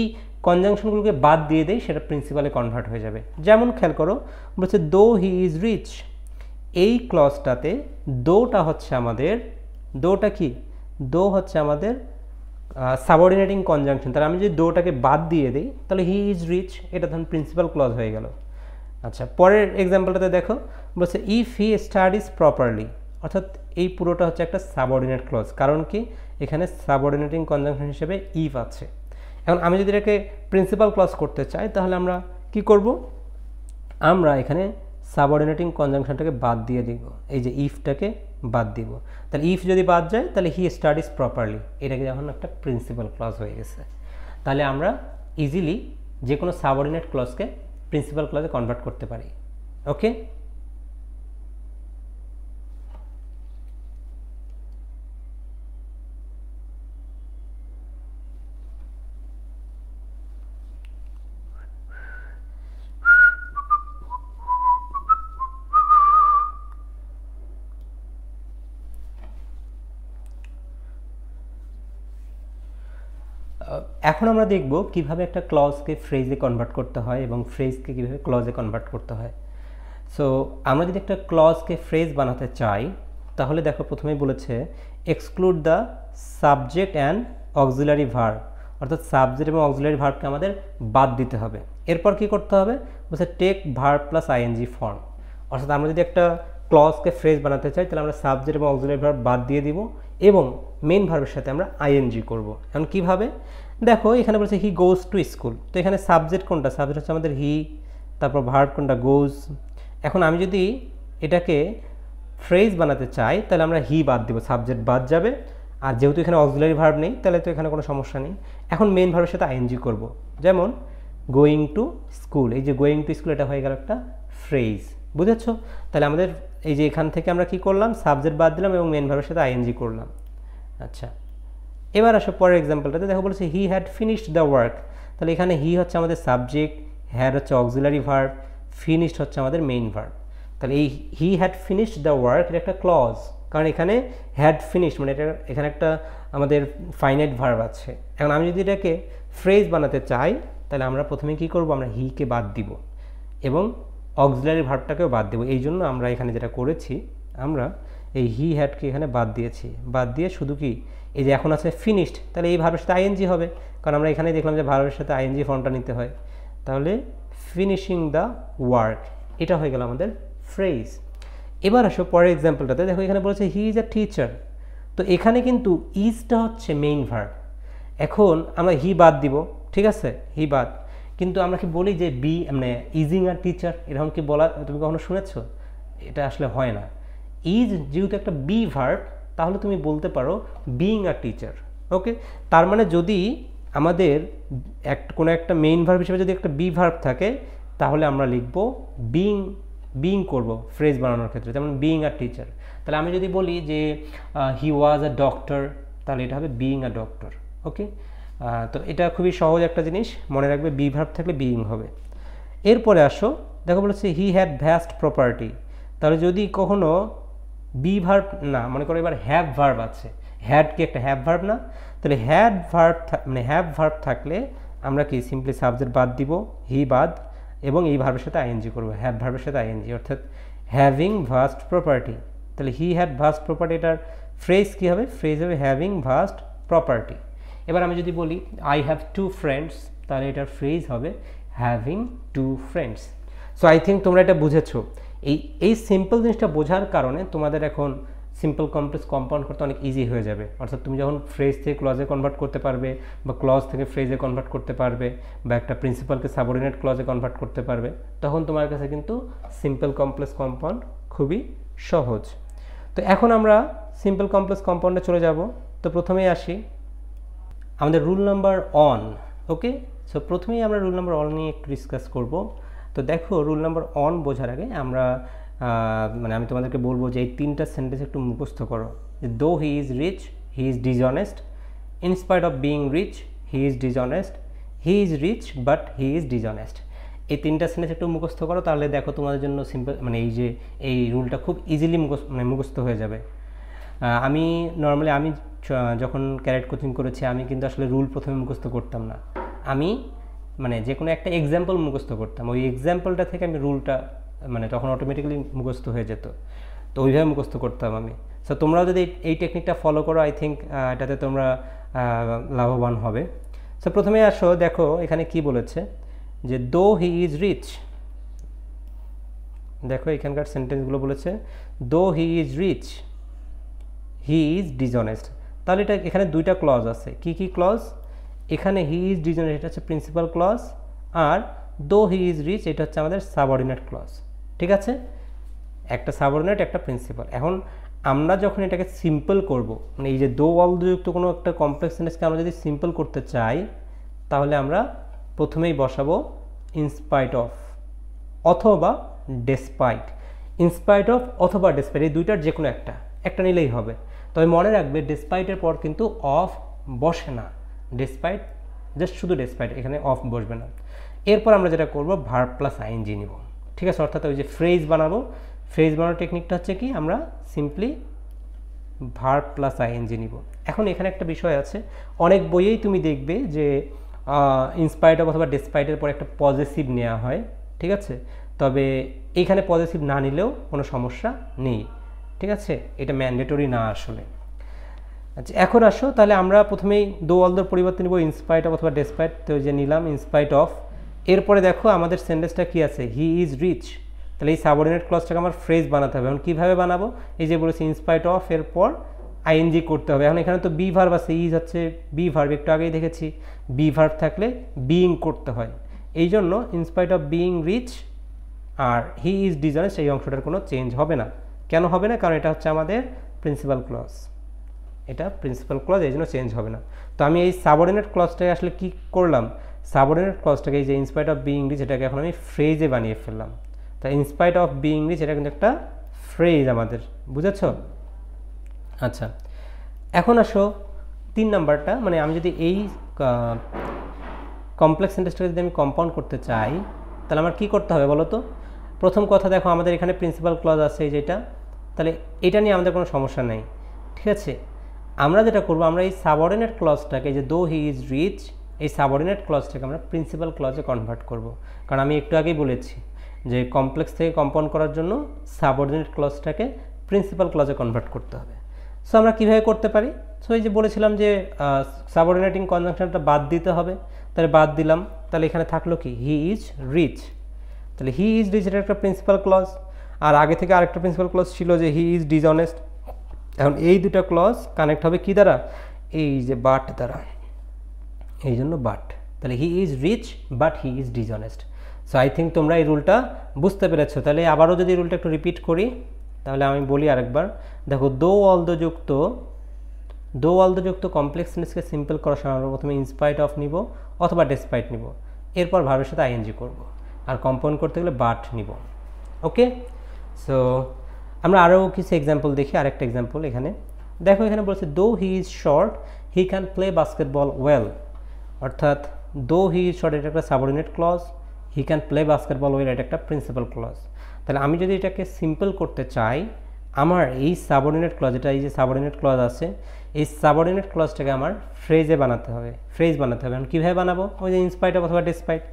কনজাংশনগুলোকে বাদ দিয়ে দেই, সেটা প্রিন্সিপালে কনভার্ট হয়ে যাবে। যেমন খেয়াল করো, বলছে দো হি ইজ রিচ। এই ক্লজটাতে দোটা হচ্ছে আমাদের, দোটা কি? দো হচ্ছে আমাদের সাবঅর্ডিনেটিং কনজাংশন। তাহলে আমি যদি দোটাকে বাদ দিয়ে দিই, তাহলে হি ইজ রিচ, এটা ধরুন প্রিন্সিপাল ক্লজ হয়ে গেল। আচ্ছা, পরের এক্সাম্পলটাতে দেখো, বলছে ইফ হি স্টাডিজ প্রপারলি। অর্থাৎ এই পুরোটা হচ্ছে একটা সাবঅর্ডিনেট ক্লজ, কারণ কি এখানে সাবঅর্ডিনেটিং কনজাংশন হিসেবে ইফ আছে। এখন আমি যদি এটাকে প্রিন্সিপাল ক্লজ করতে চাই, তাহলে আমরা কি করব? আমরা এখানে সাবঅর্ডিনেটিং কনজাংশনটাকে বাদ দিয়ে দিব, এই যে ইফটাকে বাদ দিব। তাহলে ইফ যদি বাদ যায়, তাহলে হি স্টাডিজ প্রপারলি, এটাকে যখন একটা প্রিন্সিপাল ক্লজ হয়ে গেছে। তাহলে আমরা ইজিলি যে কোনো সাবঅর্ডিনেট ক্লজকে প্রিন্সিপাল ক্লজে কনভার্ট করতে পারি। ওকে, এখন আমরা দেখব কিভাবে একটা ক্লজকে ফ্রেজে কনভার্ট করতে হয় এবং ফ্রেজকে কিভাবে ক্লজে কনভার্ট করতে হয়। সো আমরা যদি একটা ক্লজকে ফ্রেজ বানাতে চাই, তাহলে দেখো প্রথমেই বলেছে exclude the subject and auxiliary verb. অর্থাৎ সাবজেক্ট এবং অক্সিলারি ভার্বকে আমাদের বাদ দিতে হবে। এরপর কি করতে হবে? বলছে take verb plus ING form. অর্থাৎ আমরা যদি একটা ক্লজকে ফ্রেজ বানাতে চাই, তাহলে আমরা সাবজেক্ট এবং অক্সিলারি ভার্ব বাদ দিয়ে দিব এবং মেইন ভার্বের সাথে আমরা আইএনজি করব। এখন কীভাবে? দেখো এখানে বলছে হি গোজ টু স্কুল। তো এখানে সাবজেক্ট কোনটা? সাবজেক্ট হচ্ছে আমাদের হি, তারপর ভার্ব কোনটা? গোজ। এখন আমি যদি এটাকে ফ্রেজ বানাতে চাই, তাহলে আমরা হি বাদ দিব, সাবজেক্ট বাদ যাবে। আর যেহেতু এখানে অক্সিলারি ভার্ব নেই, তাহলে তো এখানে কোনো সমস্যা নেই। এখন মেইন ভার্বের সাথে আইএনজি করব। যেমন গোয়িং টু স্কুল, এই যে গোয়িং টু স্কুল, এটা হয়ে গেল একটা ফ্রেজ। বুঝেছ? তাহলে আমাদের এই যে এখান থেকে আমরা কি করলাম? সাবজেক্ট বাদ দিলাম এবং মেইন ভার্বের সাথে আইএনজি করলাম। আচ্ছা, এবার আসো পরের এক্সাম্পলটাতে। দেখো বলেছে he had finished the work. তাহলে এখানে হি হচ্ছে আমাদের সাবজেক্ট, হ্যাড হচ্ছে অক্সিলারি ভার্ব, ফিনিশড হচ্ছে আমাদের মেইন ভার্ব। তাহলে এই he had finished the work, এটা একটা ক্লজ, কারণ এখানে হ্যাড ফিনিশড মানে এটা এখানে একটা আমাদের ফাইনাইট ভার্ব আছে। এখন আমি যদি এটাকে ফ্রেজ বানাতে চাই, তাহলে আমরা প্রথমে কি করব? আমরা হিকে বাদ দিব এবং অক্সিলারি ভার্বটাকেও বাদ দেব। এই জন্য আমরা এখানে যেটা করেছি, আমরা এই হি হ্যাডকে এখানে বাদ দিয়েছি। বাদ দিয়ে শুধু কি এই যে এখন আছে ফিনিশড, তাহলে এই ভার্বের সাথে আইএনজি হবে, কারণ আমরা এখানে দেখলাম যে ভার্বের সাথে আইএনজি ফর্মটা নিতে হয়। তাহলে ফিনিশিং দ্য ওয়ার্ক, এটা হয়ে গেল আমাদের ফ্রেজ। এবার আসো পরের এক্সাম্পলটাতে। দেখো এখানে বলেছে হি ইজ আ টিচার। তো এখানে কিন্তু ইজটা হচ্ছে মেইন ভার্ব। এখন আমরা হি বাদ দিব, ঠিক আছে, হি বাদ। কিন্তু আমরা কি বলি যে বি মানে ইজিং আ টিচার, এরকম কি বলা তুমি কখনো শুনেছো? এটা আসলে হয় না। ইজ যেহেতু একটা বি ভার্ব, তাহলে তুমি বলতে পারো বিইং আ টিচার। ওকে, তার মানে যদি আমাদের কোনো একটা মেইন ভার্ব হিসেবে যদি একটা বি ভার্ব থাকে তাহলে আমরা লিখব বিইং করব ফ্রেজ বানানোর ক্ষেত্রে, যেমন বিইং আ টিচার। তাহলে আমি যদি বলি যে হি ওয়াজ আ ডক্টর, তাহলে এটা হবে বিইং আ ডক্টর। ওকে, তো এটা খুবই সহজ একটা জিনিস, মনে রাখবে বি ভার্ব থাকলে বিইং হবে। এরপরে আসো, দেখো বলেছে হি হ্যাড ভ্যাস্ট প্রপার্টি। তাহলে যদি কখনো বি ভার্ব না, মনে করো এবার হ্যাভ ভার্ব আছে, হ্যাড কি একটা হ্যাভ ভার্ব না? তাহলে হ্যাড ভার্ব মানে হ্যাভ ভার্ব থাকলে আমরা কি সিম্পলি সাবজেক্ট বাদ দিব, হি বাদ, এবং এই ভার্বের সাথে আইএনজি করবো, হ্যাভ ভার্বের সাথে আইএনজি, অর্থাৎ হ্যাভিং ভাস্ট প্রপার্টি। তাহলে হি হ্যাড ভাস্ট প্রপার্টি, এটার ফ্রেজ কী হবে? ফ্রেজ হবে হ্যাভিং ভাস্ট প্রপার্টি। এবার আমি যদি বলি আই হ্যাভ টু ফ্রেন্ডস, তাহলে এটার ফ্রেজ হবে having two friends. So I think তোমরা এটা বুঝেছো। এই সিম্পল জিনিসটা বোঝার কারণে তোমাদের এখন সিম্পল কমপ্লেক্স কম্পাউন্ড করতে অনেক ইজি হয়ে যাবে। অর্থাৎ তুমি যখন ফ্রেজ থেকে ক্লজে কনভার্ট করতে পারবে, বা ক্লজ থেকে ফ্রেজে কনভার্ট করতে পারবে, বা একটা প্রিন্সিপালকে সাবঅর্ডিনেট ক্লজে কনভার্ট করতে পারবে, তখন তোমার কাছে কিন্তু সিম্পল কমপ্লেক্স কম্পাউন্ড খুবই সহজ। তো এখন আমরা সিম্পল কমপ্লেক্স কম্পাউন্ডে চলে যাব। তো প্রথমেই আসি আমাদের rule number on. Okay, so প্রথমেই আমরা রুল নাম্বার অন নিয়ে একটু ডিসকাস করব। তো দেখো, রুল নাম্বার অন বোঝার আগে আমরা মানে আমি তোমাদেরকে বলবো যে এই তিনটা সেন্টেন্স একটু মুখস্থ করো। Though he is rich, he is dishonest, in spite of being rich, he is dishonest, he is rich but he is dishonest. এই তিনটা সেন্টেন্স একটু মুখস্থ করো, তাহলে দেখো তোমাদের জন্য সিম্পল মানে এই রুলটা খুব ইজিলি মুখস্থ হয়ে যাবে। আমি নর্মালি যখন ক্যারেট কোচিং করেছি আমি কিন্তু আসলে রুল প্রথমে মুখস্থ করতাম না, আমি মানে যে কোনো একটা এক্সাম্পল মুখস্থ করতাম, ওই এক্সাম্পলটা থেকে আমি রুলটা মানে তখন অটোমেটিক্যালি মুখস্থ হয়ে যেত, তো ওইভাবে মুখস্থ করতাম আমি। সো তোমরাও যদি এই টেকনিকটা ফলো করো, আই থিঙ্ক এটাতে তোমরা লাভবান হবে। সো প্রথমে আসো, দেখো এখানে কি বলেছে যে দো হি ইজ রিচ। দেখো এখানকার সেন্টেন্সগুলো বলেছে though he is rich, he is dishonest. তাহলে এটা এখানে দুইটা ক্লজ আছে। কি কি ক্লজ? এখানে হি ইজ ডিসঅনেস্ট এটা হচ্ছে প্রিন্সিপাল ক্লজ, আর দো হি ইজ রিচ এটা হচ্ছে আমাদের সাবঅর্ডিনেট ক্লজ। ঠিক আছে, একটা সাবঅর্ডিনেট একটা প্রিন্সিপাল। এখন আমরা যখন এটাকে সিম্পল করব, মানে এই যে দো যুক্ত কোনো একটা কমপ্লেক্স সেন্টেন্সকে আমরা যদি সিম্পল করতে চাই, তাহলে আমরা প্রথমেই বসাবো ইনস্পাইট অফ অথবা ডেসপাইট। ইনস্পাইট অফ অথবা ডেসপাইট, এই দুইটার যে কোনো একটা নিলেই হবে। তবে মনে রাখবে ডেসপাইটের পর কিন্তু অফ বসে না, ডেসপাইট জাস্ট শুধু ডেসপাইট, এখানে অফ বসবে না। এরপর আমরা যেটা করব ভার্ব প্লাস আইএনজি নিব। ঠিক আছে, অর্থাৎ ওই যে ফ্রেজ বানাবো, ফ্রেজ বানানোর টেকনিকটা হচ্ছে কি, আমরা সিম্পলি ভার্ব প্লাস আইএনজি নিব। এখন এখানে একটা বিষয় আছে, অনেক বইয়েই তুমি দেখবে যে ইনস্পাইট অফ অথবা ডেসপাইটের পর একটা পজিটিভ নেওয়া হয়। ঠিক আছে, তবে এইখানে পজিটিভ না নিলেও কোনো সমস্যা নেই। ঠিক আছে, এটা ম্যান্ডেটরি না আসলে। আচ্ছা, এখন আসো, তাহলে আমরা প্রথমেই দো অলদোর পরিবর্তে নিব ইনস্পাইট অফ অথবা ডেসপাইট। তো যে নিলাম ইনস্পাইট অফ, এরপরে দেখো আমাদের সেন্টেন্সটা কি আছে, হি ইজ রিচ। তাহলে এই সাবঅর্ডিনেট ক্লজটাকে আমার ফ্রেজ বানাতে হবে। এখন কীভাবে বানাবো? এই যে বলেছি ইনস্পাইট অফ, এরপর আইএনজি করতে হবে। এখন এখানে তো বি ভার্ব আছে, ইজ হচ্ছে বি ভার্ব, একটু আগেই দেখেছি বি ভার্ব থাকলে বিইং করতে হয়। এই জন্য ইনস্পাইট অফ বিইং রিচ আর হি ইজ ডিসঅনেস্ট, এই অংশটার কোনো চেঞ্জ হবে না। কেন হবে না? কারণ এটা হচ্ছে আমাদের প্রিন্সিপাল ক্লজ, এটা প্রিন্সিপাল ক্লজ, এই জন্য চেঞ্জ হবে না। তো আমি এই সাবঅর্ডিনেট ক্লজটাকে আসলে কি করলাম, সাবঅর্ডিনেট ক্লজটাকে এই যে ইনস্পাইট অফ বিইং রিচ এটাকে এখন আমি ফ্রেজে বানিয়ে ফেললাম। তা ইনস্পাইট অফ বিইং রিচ এটা কিন্তু একটা ফ্রেজ আমাদের, বুঝেছ? আচ্ছা, এখন আসো 3 নাম্বারটা, মানে আমি যদি এই কমপ্লেক্স সেন্টেন্সটাকে যদি আমি কম্পাউন্ড করতে চাই, তাহলে আমার কি করতে হবে বলো তো? প্রথম কথা, দেখো আমাদের এখানে প্রিন্সিপাল ক্লজ আছে যেটা, তাহলে এটা নিয়ে আমাদের কোনো সমস্যা নেই। ঠিক আছে, আমরা যেটা করবো, আমরা এই সাবঅর্ডিনেট ক্লজটাকে যে দো হি ইজ রিচ, এই সাবঅর্ডিনেট ক্লজটাকে আমরা প্রিন্সিপাল ক্লজে কনভার্ট করব। কারণ আমি একটু আগেই বলেছি যে কমপ্লেক্স থেকে কম্পাউন্ড করার জন্য সাবঅর্ডিনেট ক্লজটাকে প্রিন্সিপাল ক্লজে কনভার্ট করতে হবে। সো আমরা কীভাবে করতে পারি? সো এই যে বলেছিলাম যে সাবঅর্ডিনেটিং কনজাংশনটা বাদ দিতে হবে, তাহলে বাদ দিলাম। তাহলে এখানে থাকলো কি, হি ইজ রিচ। তাহলে হি ইজ রিচ এটা একটা প্রিন্সিপাল ক্লজ, আর আগে থেকে আরেকটা প্রিন্সিপাল ক্লজ ছিল যে হি ইজ ডিসঅনেস্ট। এখন এই দুটো ক্লজ কানেক্ট হবে কি দ্বারা? এই যে বাট দ্বারা, এই জন্য বাট। তাহলে he is rich but he is dishonest. So I think তোমরা এই রুলটা বুঝতে পেরেছো। তাহলে আবারও যদি রুলটা একটু রিপিট করি, তাহলে আমি বলি আরেকবার। দেখো, দো অলদো যুক্ত দো অল দ্য যুক্ত কমপ্লেক্স সেন্টেন্সকে সিম্পল করার সময় আমরা প্রথমে ইনস্পাইট অফ নিব অথবা ডেসপাইট নিব, এরপর ভার্বের সাথে আইএনজি করব, আর কম্পাউন্ড করতে গেলে বাট নিব। ওকে, সো আমরা আরও কিছু এক্সাম্পল দেখি। আরেকটা এক্সাম্পল এখানে দেখো, এখানে বলছে though he is short he can play basketball well, অর্থাৎ দো হি ইজ শর্ট এটা একটা subordinate clause, he can play basketball well এটা একটা প্রিন্সিপাল ক্লজ। তাহলে আমি যদি এটাকে সিম্পল করতে চাই, আমার এই সাবঅর্ডিনেট ক্লজ, এটা এই যে সাবঅর্ডিনেট ক্লজ আছে, এই সাবঅর্ডিনেট ক্লজটাকে আমার ফ্রেজে বানাতে হবে, ফ্রেজ বানাতে হবে। আমি কীভাবে বানাবো? ওই যে ইনস্পাইট অফ অথবা ডিসপাইট।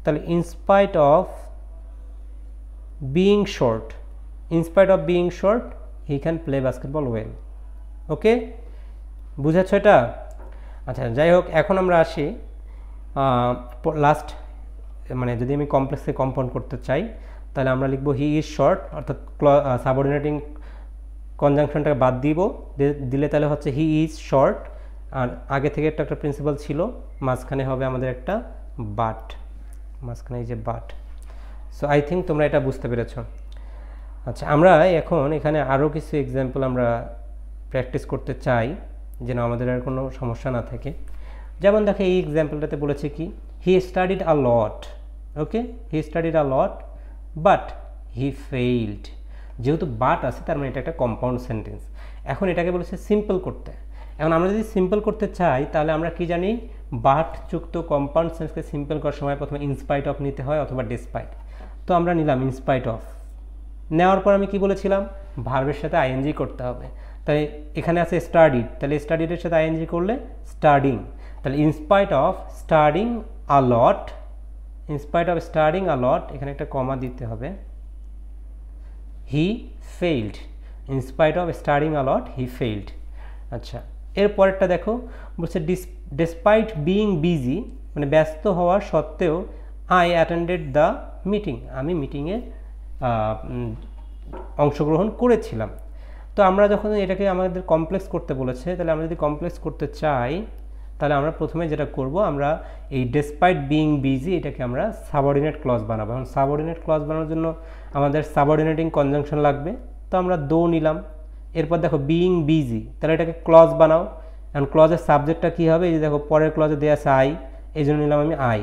তাহলে in spite of being short, in spite of being short he can play basketball well. Okay, বুঝেছ এটা? আচ্ছা, যাই হোক, এখন আমরা আসি লাস্ট, মানে যদি আমি কমপ্লেক্সে কম্পাউন্ড করতে চাই তাহলে আমরা লিখব হি ইজ শর্ট, অর্থাৎ সাবঅর্ডিনেটিং কনজাংশনটাকে বাদ দিলে তাহলে হচ্ছে হি ইজ শর্ট, আর আগে থেকে একটা প্রিন্সিপাল ছিল, মাঝখানে হবে আমাদের একটা বাট, মাঝখানে এই যে বাট। সো আই থিঙ্ক তোমরা এটা বুঝতে পেরেছ। আচ্ছা, আমরা এখন এখানে আরও কিছু এক্সাম্পল আমরা প্র্যাকটিস করতে চাই যেন আমাদের আর কোনো সমস্যা না থাকে। যেমন দেখো, এই এক্সাম্পলটাতে বলেছে কি, হি studied a lot. Okay, he studied a lot but he failed. যেহেতু বাট আছে তার মানে এটা একটা কম্পাউন্ড সেন্টেন্স। এখন এটাকে বলেছে সিম্পল করতে। এখন আমরা যদি সিম্পল করতে চাই তাহলে আমরা কি জানি, বাট যুক্ত কম্পাউন্ড সেন্টেন্সকে সিম্পল করার সময় প্রথমে ইনস্পাইট অফ নিতে হয় অথবা ডিসপাইট। তো আমরা নিলাম ইনস্পাইট অফ, নেওয়ার পর আমি কি বলেছিলাম, ভার্বের সাথে আইএনজি করতে হবে। তাই এখানে আছে স্টাডিড, তাহলে স্টাডিডের সাথে আইএনজি করলে স্টাডিং। তাহলে in spite of studying a lot, in spite of studying a lot, এখানে একটা কমা দিতে হবে, he failed. In spite of studying a lot he failed. আচ্ছা, এর পরেরটা দেখো, বলছে ডিসপাইট বিইং বিজি, মানে ব্যস্ত হওয়া সত্ত্বেও আই অ্যাটেন্ডেড দ্য মিটিং, আমি মিটিংয়ে অংশগ্রহণ করেছিলাম। তো আমরা যখন এটাকে আমাদের কমপ্লেক্স করতে বলেছে, তাহলে আমরা যদি কমপ্লেক্স করতে চাই তাহলে আমরা প্রথমে যেটা করব, আমরা এই ডেসপাইট বিইং বিজি এটাকে আমরা সাবঅর্ডিনেট ক্লজ বানাবো। এখন সাবঅর্ডিনেট ক্লজ বানানোর জন্য আমাদের সাবঅর্ডিনেটিং কনজাংশন লাগবে, তো আমরা দো নিলাম। এরপর দেখো বিইং বিজি, তাহলে এটাকে ক্লজ বানাও। এখন ক্লজের সাবজেক্টটা কী হবে, এই যে দেখো পরের ক্লজে দেওয়া আছে আই, এই জন্য নিলাম আমি আই।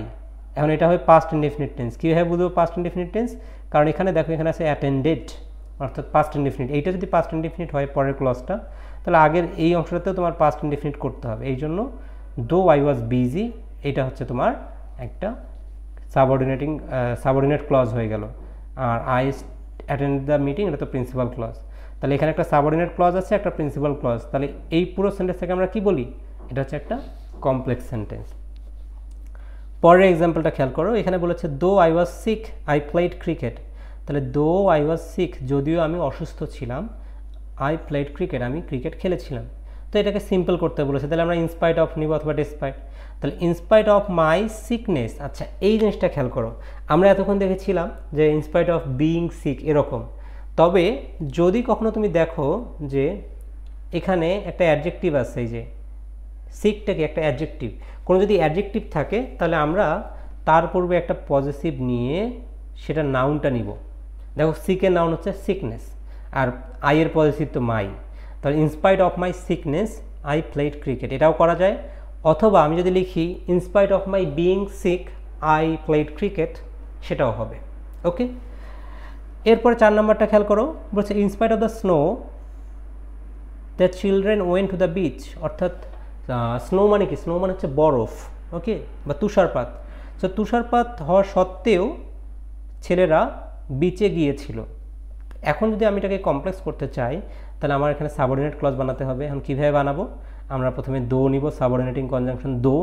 এখন এটা হবে পাস্ট ইনডেফিনিট টেন্স। কীভাবে বুঝবো পাস্ট ইনডেফিনিট টেন্স? কারণ এখানে দেখো, এখানে আছে অ্যাটেন্ডেড, অর্থাৎ পাস্ট ইনডেফিনিট। এইটা যদি পাস্ট ইনডেফিনিট হয় পরের ক্লজটা, তাহলে আগের এই অংশটাতেও তোমার পাস্ট ইনডেফিনিট করতে হবে। এই জন্য দো আই ওয়াজ বিজি, এটা হচ্ছে তোমার একটা সাবঅর্ডিনেট ক্লজ হয়ে গেল। আর আই অ্যাটেন্ড দ্য মিটিং, এটা তো প্রিন্সিপাল ক্লজ। তাহলে এখানে একটা সাবঅর্ডিনেট ক্লজ আছে, একটা প্রিন্সিপাল ক্লজ। তাহলে এই পুরো সেন্টেন্সটাকে আমরা কি বলি, এটা হচ্ছে একটা কমপ্লেক্স সেন্টেন্স। পরের এক্সাম্পলটা খেয়াল করো, এখানে বলেছে though I was sick I played cricket. তাহলে দো আই ওয়াজ সিক, যদিও আমি অসুস্থ ছিলাম, আই প্লেড ক্রিকেট, আমি ক্রিকেট খেলেছিলাম। তো এটাকে সিম্পল করতে বলেছে, তাহলে আমরা ইনস্পাইট অফ নিব অথবা ডিসপাইট। তাহলে ইনস্পাইট অফ মাই সিকনেস। আচ্ছা, এই জিনিসটা খেয়াল করো, আমরা এতক্ষণ দেখেছিলাম যে ইনস্পাইট অফ বিইং সিক এরকম। তবে যদি কখনো তুমি দেখো যে এখানে একটা অ্যাডজেক্টিভ আছে, এই যে সিকটাকে একটা অ্যাডজেক্টিভ, কোনো যদি অ্যাডজেক্টিভ থাকে তাহলে আমরা তার পূর্বে একটা পজিটিভ নিয়ে সেটা নাউনটা নিব। দেখো, সিকের নাউন হচ্ছে সিকনেস, আর আইয়ের পজিটিভ তো মাই। তাহলে in spite of my sickness I played cricket, এটাও করা যায়। অথবা আমি যদি লিখি in spite of my being sick I played cricket, সেটাও হবে। ওকে, এরপরে 4 নম্বরটা খেয়াল করো, বলছে in spite of the snow the children went to the beach. অর্থাৎ স্নো মানে কি, স্নো মানে হচ্ছে বরফ, ওকে, বা তুষারপাত। সো তুষারপাত হওয়া সত্ত্বেও ছেলেরা বিচে গিয়েছিল। এখন যদি আমি এটাকে কমপ্লেক্স করতে চাই তাহলে আমার এখানে সাবঅর্ডিনেট ক্লজ বানাতে হবে। এখন কীভাবে বানাবো, আমরা প্রথমে দো নিব, সাবঅর্ডিনেটিং কনজাংশন দো,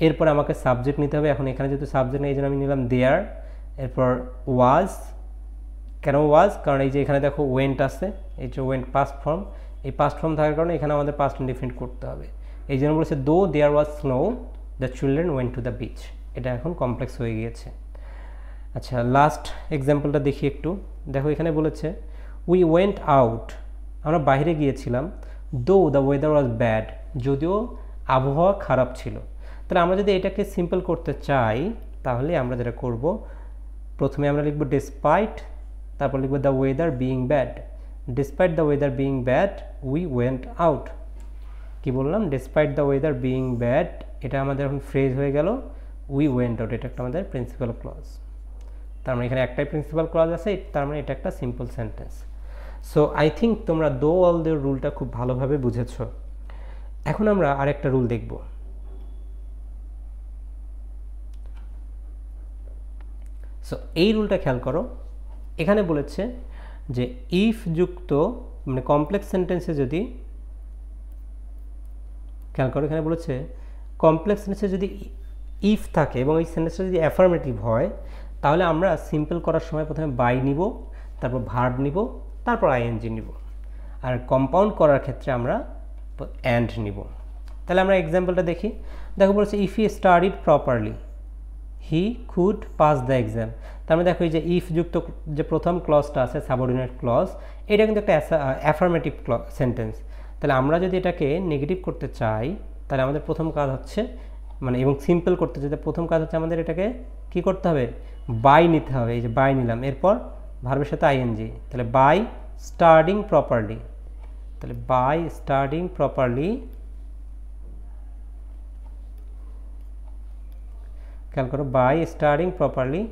এরপর আমাকে সাবজেক্ট নিতে হবে। এখন এখানে যেহেতু সাবজেক্ট নেই, এই জন্য আমি নিলাম দেয়ার। এরপর ওয়াজ, কেন ওয়াজ, কারণ এই যে এখানে দেখো ওয়েন্ট আছে, এই যে ওয়েন্ট পাস্ট ফর্ম, এই পাস্ট ফর্ম থাকার কারণে এখানে আমাদের পাস্ট ইনডিফিনিট করতে হবে। এই জন্য বলেছে though there was snow the children went to the beach. এটা এখন কমপ্লেক্স হয়ে গিয়েছে। আচ্ছা, লাস্ট এক্সাম্পলটা দেখি একটু। দেখো, এখানে বলেছে উই ওয়েন্ট আউট, আমরা বাইরে গিয়েছিলাম, দো দ্য ওয়েদার ওয়াজ ব্যাড, যদিও আবহাওয়া খারাপ ছিল। তাহলে আমরা যদি এটাকে সিম্পল করতে চাই তাহলে আমরা যেটা করব, প্রথমে আমরা লিখব ডিসপাইট, তারপর লিখব the weather being bad. Despite the weather being bad we went out. কি বললাম, despite the weather being bad, এটা আমাদের এখন ফ্রেজ হয়ে গেল উই ওয়েন্ট আউট, এটা একটা আমাদের প্রিন্সিপাল ক্লজ। তার মানে এখানে একটাই প্রিন্সিপাল ক্লজ আছে, তার মানে এটা একটা simple sentence. So I think তোমরা দো অল দ্য রুলটা খুব ভালোভাবে বুঝেছ। এখন আমরা আরেকটা রুল দেখব। সো এই রুলটা খেয়াল করো, এখানে বলেছে যে ইফ যুক্ত মানে কমপ্লেক্স সেন্টেন্সে যদি, খেয়াল করো এখানে বলেছে কমপ্লেক্স সেন্টেন্সে যদি ইফ থাকে এবং এই সেন্টেন্সটা যদি অ্যাফার্মেটিভ হয়, তাহলে আমরা সিম্পল করার সময় প্রথমে বাই নিব, তারপর ভার্ব নিব, তারপর আইএনজি নিব। আর কম্পাউন্ড করার ক্ষেত্রে আমরা অ্যান্ড নিব। তাহলে আমরা এক্সাম্পলটা দেখি। দেখো বলেছে if he studied properly he could pass the exam. তার মানে দেখো এই যে ইফ যুক্ত যে প্রথম ক্লজটা আছে সাবঅর্ডিনেট ক্লজ, এটা কিন্তু একটা অ্যাফার্মেটিভ সেন্টেন্স। তাহলে আমরা যদি এটাকে নেগেটিভ করতে চাই, তাহলে আমাদের প্রথম কাজ হচ্ছে মানে এবং সিম্পল করতে চাই, প্রথম কাজ হচ্ছে আমাদের এটাকে কি করতে হবে, বাই নিতে হবে। এই যে বাই নিলাম, এরপর ভার্বের সাথে আইএনজি, তাহলে বাই স্টাডিং প্রপারলি, তাহলে বাই স্টাডিং প্রপারলি, খেয়াল করো by studying properly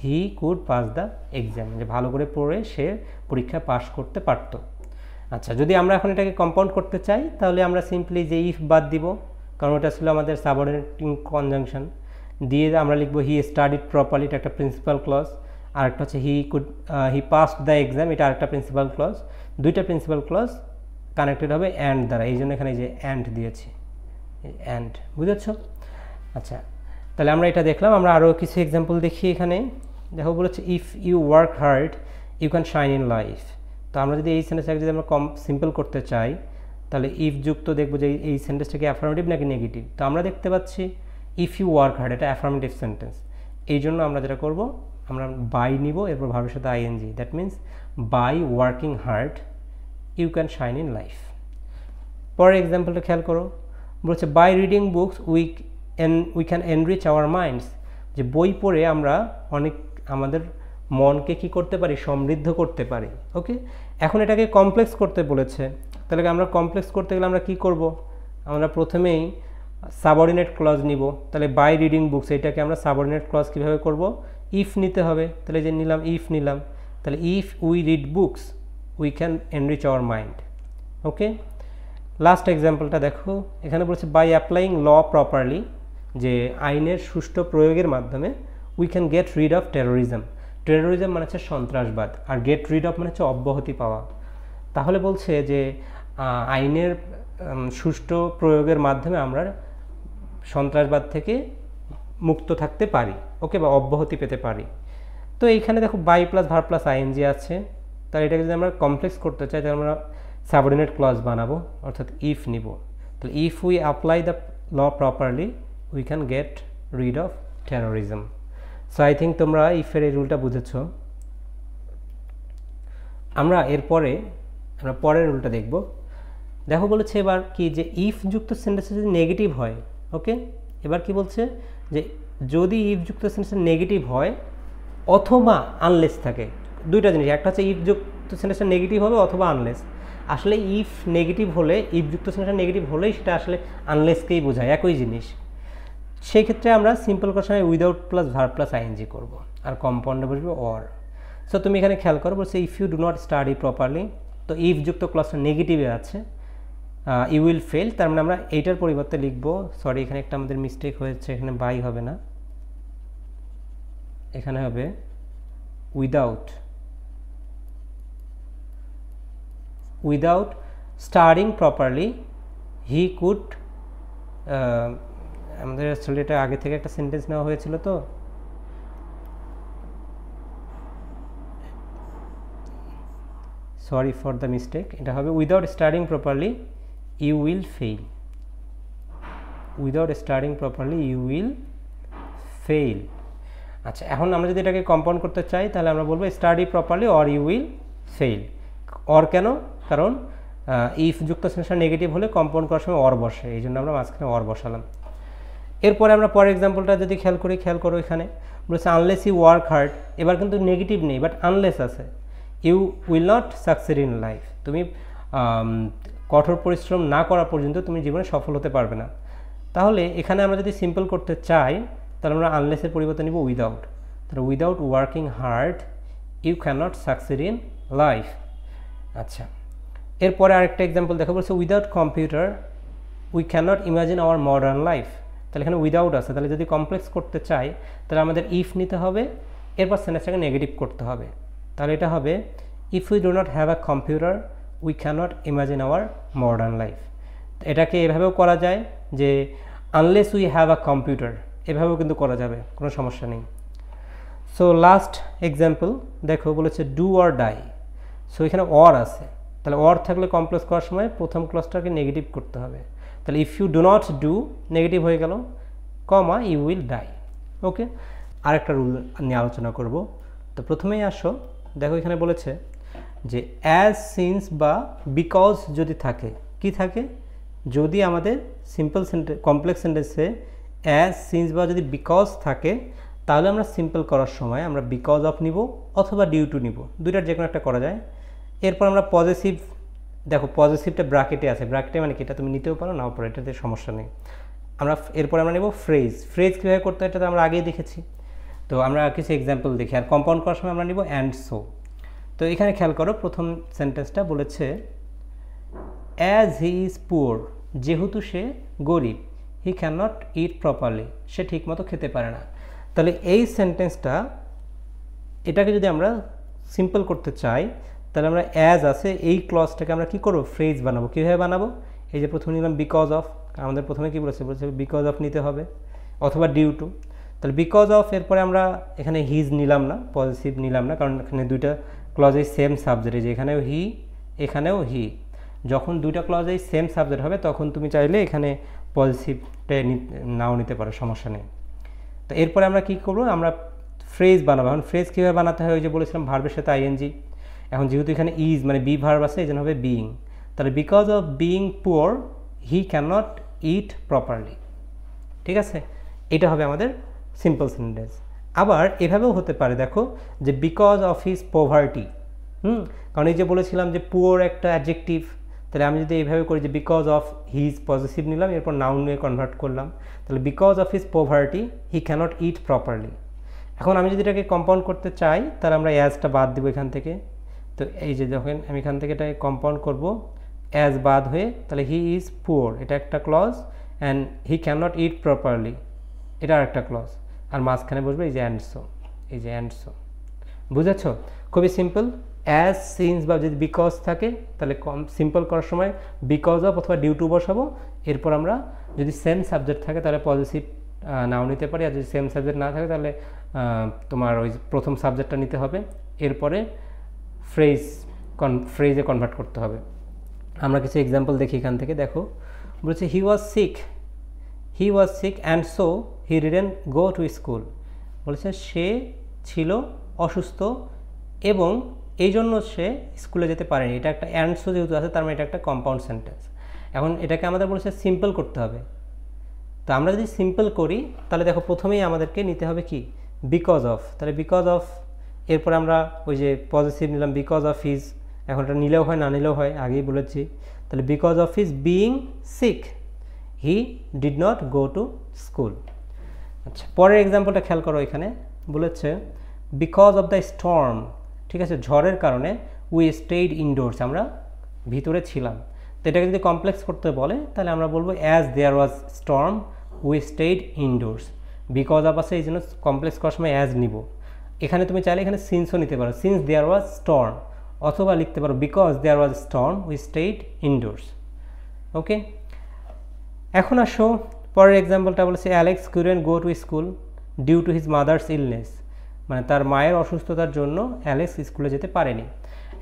he could pass the exam, যে ভালো করে পড়ে সে পরীক্ষা পাস করতে পারত। আচ্ছা, যদি আমরা এখন এটাকে কম্পাউন্ড করতে চাই, তাহলে আমরা সিম্পলি যে ইফ বাদ দিব, কারণ ওটা ছিল আমাদের সাবঅর্ডিনেটিং কনজাংশন, দিয়ে আমরা লিখবো হি স্টাডিড প্রপারলি, এটা একটা প্রিন্সিপাল ক্লজ। আরেকটা হচ্ছে হি পাসড দ্য এক্সাম, এটা আরেকটা প্রিন্সিপাল ক্লজ। দুইটা প্রিন্সিপাল ক্লজ কানেক্টেড হবে অ্যান্ড দ্বারা, এই জন্য এখানে যে অ্যান্ড দিয়েছি, অ্যান্ড, বুঝেছ? আচ্ছা, তাহলে আমরা এটা দেখলাম। আমরা আরও কিছু এক্সাম্পল দেখি। এখানে দেখো বলেছে if you work hard you can shine in life. তো আমরা যদি এই সেন্টেন্সটাকে যদি আমরা সিম্পল করতে চাই, তাহলে ইফ যুক্ত দেখবো যে এই সেন্টেন্সটা কি অ্যাফার্মেটিভ নাকি নেগেটিভ। তো আমরা দেখতে পাচ্ছি ইফ ইউ ওয়ার্ক হার্ড, এটা অ্যাফার্মেটিভ সেন্টেন্স। এই জন্য আমরা যেটা করব, আমরা বাই নিব, এরপর ভার্বের সাথে ING, that means by working hard you can shine in life. পরের এক্সাম্পলটা খেয়াল করো, বলছে by reading books we can enrich our minds, যে বই পড়ে আমরা অনেক আমাদের মনকে কি করতে পারি, সমৃদ্ধ করতে পারি। ওকে, এখন এটাকে কমপ্লেক্স করতে বলেছে, তাহলে আমরা কমপ্লেক্স করতে গেলে আমরা কি করব, আমরা প্রথমেই সাবঅর্ডিনেট ক্লজ নিব। তাহলে বাই রিডিং বুকস, এটাকে আমরা সাবঅর্ডিনেট ক্লজ কীভাবে করব, ইফ নিতে হবে। তাহলে যে নিলাম ইফ নিলাম, তাহলে if we read books we can enrich our mind. Okay, last এক্সাম্পলটা দেখো, এখানে বলেছে বাই অ্যাপ্লাইং ল প্রপারলি, যে আইনের সুষ্ঠু প্রয়োগের মাধ্যমে we can get rid of terrorism. Terrorism মানে হচ্ছে সন্ত্রাসবাদ, আর গেট রিড অফ মানে হচ্ছে অব্যাহতি পাওয়া। তাহলে বলছে যে আইনের সুষ্ঠু প্রয়োগের মাধ্যমে আমরা সন্ত্রাসবাদ থেকে মুক্ত থাকতে পারি, ওকে, বা অব্যাহতি পেতে পারি। তো এইখানে দেখো by plus verb plus ING আছে। তাহলে এটাকে যদি আমরা কমপ্লেক্স করতে চাই, তাহলে আমরা সাবঅর্ডিনেট ক্লজ বানাবো, অর্থাৎ ইফ নিব। তাহলে if we apply the law properly we can get rid of terrorism. So I think তোমরা ইফের এই রুলটা বুঝেছ। আমরা পরের রুলটা দেখব। দেখো বলেছে এবার কি, যে ইফ যুক্ত সেন্টেন্স যদি নেগেটিভ হয়, ওকে, এবার কি বলছে, যে যদি ইফ যুক্ত সেন্টেন্স নেগেটিভ হয় অথবা আনলেস থাকে, দুইটা জিনিস, একটা হচ্ছে ইফ যুক্ত সেন্টেন্সটা নেগেটিভ হবে অথবা আনলেস। আসলে ইফ নেগেটিভ হলে, ইফ যুক্ত সেন্টেন্সটা নেগেটিভ হলেই সেটা আসলে আনলেসকেই বোঝায়, একই জিনিস। সেই ক্ষেত্রে আমরা সিম্পল করার সময় without plus verb plus ING করব, আর কম্পাউন্ডে বসবে অর। সো তুমি এখানে খেয়াল করো, বলছে if you do not study properly, তো ইফ যুক্ত ক্লজটা নেগেটিভে আছে, ইউ উইল ফেল। তার মানে আমরা এইটার পরিবর্তে লিখবো, সরি এখানে একটা আমাদের মিস্টেক হয়েছে, এখানে বাই হবে না, এখানে হবে without studying properly he could, আমাদের আসলে এটা আগে থেকে একটা সেন্টেন্স নেওয়া হয়েছিল, তো সরি ফর দ্য মিস্টেক, এটা হবে without studying properly you will fail, without studying properly you will fail. আচ্ছা, এখন আমরা যদি এটাকে কম্পাউন্ড করতে চাই, তাহলে আমরা বলবো study properly or you will fail. Or কেন, কারণ ইফ যুক্ত সেন্টেন্সটা নেগেটিভ হলে কম্পাউন্ড করার সময় অর বসে, এই জন্য আমরা মাঝখানে অর বসালাম। এরপরে আমরা পরের এক্সাম্পলটা যদি খেয়াল করো, এখানে বলেছে আনলেস ইউ ওয়ার্ক হার্ড, এবার কিন্তু নেগেটিভ নেই বাট আনলেস আছে, you will not succeed in life, তুমি কঠোর পরিশ্রম না করা পর্যন্ত তুমি জীবনে সফল হতে পারবে না। তাহলে এখানে আমরা যদি সিম্পল করতে চাই তাহলে আমরা আনলেসের পরিবর্তে নিব উইদাউট। তাহলে without working hard you cannot succeed in life. আচ্ছা, এরপরে আরেকটা এক্সাম্পল দেখা বলছে without computer we cannot imagine our modern life. তাহলে এখানে উইদাউট আছে, তাহলে যদি কমপ্লেক্স করতে চাই তাহলে আমাদের ইফ নিতে হবে, এরপর সেন্টেন্সটাকে নেগেটিভ করতে হবে। তাহলে এটা হবে if we do not have a computer we cannot imagine our modern life. এটাকে এভাবেও করা যায় যে unless we have a computer, এভাবেও কিন্তু করা যাবে, কোনো সমস্যা নেই। সো লাস্ট এক্সাম্পল দেখো বলেছে ডু অর ডাই। সো এখানে অর আছে, তাহলে অর থাকলে কমপ্লেক্স করার সময় প্রথম ক্লজটাকে নেগেটিভ করতে হবে। তাহলে if you do not do negative হয়ে গেল, comma you will die. Okay, আরেকটা রুল নিয়ে আলোচনা করব। তো প্রথমেই আসো, দেখো এখানে বলেছে যে অ্যাজ সিন্স বা বিকজ যদি থাকে, কি থাকে, যদি আমাদের সিম্পল সেন্টেন্স কমপ্লেক্স সেন্টেন্সে অ্যাজ সিন্স বা যদি বিকজ থাকে তাহলে আমরা সিম্পল করার সময় আমরা বিকজ অফ নিব অথবা ডিউ টু নিব, দুইটার যে কোনো একটা করা যায়। এরপর আমরা পজিটিভ, দেখো পজিটিভটা ব্র্যাকেটে আছে, ব্র্যাকেটে মানে কি এটা তুমি নিতেও পারো নাও পারো, এটাতে সমস্যা নেই। আমরা এরপর আমরা নেব ফ্রেজ। ফ্রেজ কীভাবে করতে হয় এটা তো আমরা আগেই দেখেছি, তো আমরা কিছু এক্সাম্পল দেখি। আর কম্পাউন্ড করার সময় আমরা নিব অ্যান্ড সো। তো এখানে খেয়াল করো প্রথম সেন্টেন্সটা বলেছে অ্যাজ হি ইজ পুয়ার, যেহেতু সে গরিব, he can not eat properly, সে ঠিকমতো খেতে পারে না। তাহলে এই সেন্টেন্সটা এটাকে যদি আমরা সিম্পল করতে চাই তাহলে আমরা অ্যাজ আছে এই ক্লজটাকে আমরা কি করব, ফ্রেজ বানাবো। কীভাবে বানাবো, এই যে প্রথমে নিলাম বিকজ অফ, আমাদের প্রথমে কি বলেছে, বিকজ অফ নিতে হবে অথবা ডিউ টু। তাহলে বিকজ অফ, এরপরে আমরা এখানে হিজ নিলাম না, পজিটিভ নিলাম না, কারণ এখানে দুইটা ক্লজেই সেম সাবজেক্ট, যে এখানেও হি এখানেও হি। যখন দুইটা ক্লজেই সেম সাবজেক্ট হবে তখন তুমি চাইলে এখানে পজিটিভটা নাও নিতে পারো, সমস্যা নেই। তো এরপরে আমরা কি করব, আমরা ফ্রেজ বানাবো। এখন ফ্রেজ কীভাবে বানাতে হয়, ওই যে বলেছিলাম ভার্বের সাথে আইএনজি। এখন যেহেতু এখানে ইজ মানে বি ভার্ব আছে এই জন্য হবে বিইং। তাহলে because of being poor he can not eat properly, ঠিক আছে, এটা হবে আমাদের সিম্পল সেন্টেন্স। আবার এভাবেও হতে পারে, দেখো যে বিকজ অফ হিজ পভার্টি, কারণ এই যে বলেছিলাম যে পুয়ার একটা অ্যাডজেক্টিভ, তাহলে আমি যদি এইভাবে করি যে বিকজ অফ হিজ পজিটিভ নিলাম, এরপর নাউন নিয়ে কনভার্ট করলাম, তাহলে because of his poverty he cannot eat properly. এখন আমি যদি এটাকে কম্পাউন্ড করতে চাই তাহলে আমরা অ্যাজটা বাদ দেবো এখান থেকে। তো এই যে যখন আমি এখান থেকে এটাকে কম্পাউন্ড করব, অ্যাজ বাদ হয়ে, তাহলে হি ইজ পুয়ার এটা একটা clause, and he cannot eat properly এটা আরেকটা ক্লজ, আর মাঝখানে বসবে এই যে অ্যান্ড সো, এই যে অ্যান্ড সো। বুঝেছ, খুবই সিম্পল। অ্যাজ সিন্স বা যদি বিকজ থাকে তাহলে সিম্পল করার সময় বিকজ অফ অথবা ডিউ টু বসাবো। এরপর আমরা যদি সেম সাবজেক্ট থাকে তাহলে পজিটিভ নাও নিতে পারি, আর যদি সেম সাবজেক্ট না থাকে তাহলে তোমার ওই প্রথম সাবজেক্টটা নিতে হবে। এরপরে ফ্রেজে কনভার্ট করতে হবে। আমরা কিছু এক্সাম্পল দেখি এখান থেকে। দেখো বলছে he was sick and so he didn't go to school. বলেছে সে ছিল অসুস্থ এবং এই জন্য সে স্কুলে যেতে পারেনি। এটা একটা অ্যান্ড সো যেহেতু আছে তার মানে এটা একটা কম্পাউন্ড সেন্টেন্স। এখন এটাকে আমাদের বলেছে সিম্পল করতে হবে। তো আমরা যদি সিম্পল করি তাহলে দেখো প্রথমেই আমাদেরকে নিতে হবে কি, বিকজ অফ। তাহলে বিকজ অফ, এরপর আমরা ওই যে পজিটিভ নিলাম বিকজ অফ হিজ, এখন এটা নিলেও হয় না নিলেও হয়, আগেই বলেছি। তাহলে because of his being sick he did not go to school. আচ্ছা, পরের এক্সাম্পলটা খেয়াল করো, এখানে বলেছে বিকজ অফ দ্য স্টর্ম, ঠিক আছে, ঝড়ের কারণে উই স্টেইড ইনডোরস, আমরা ভিতরে ছিলাম। তো এটাকে যদি কমপ্লেক্স করতে বলে তাহলে আমরা বলবো as there was storm we stayed indoors. Because of আছে এই জন্য কমপ্লেক্স করার সময় অ্যাজ নিব। এখানে তুমি চাইলে এখানে সিন্সও নিতে পারো, সিন্স দেয়ার ওয়াজ স্টর্ম, অথবা লিখতে পারো because there was storm we stayed indoors. Okay, এখন আসো পরের এক্সাম্পলটা বলেছে Alex couldn't go to school due to his mother's illness, মানে তার মায়ের অসুস্থতার জন্য অ্যালেক্স স্কুলে যেতে পারেনি।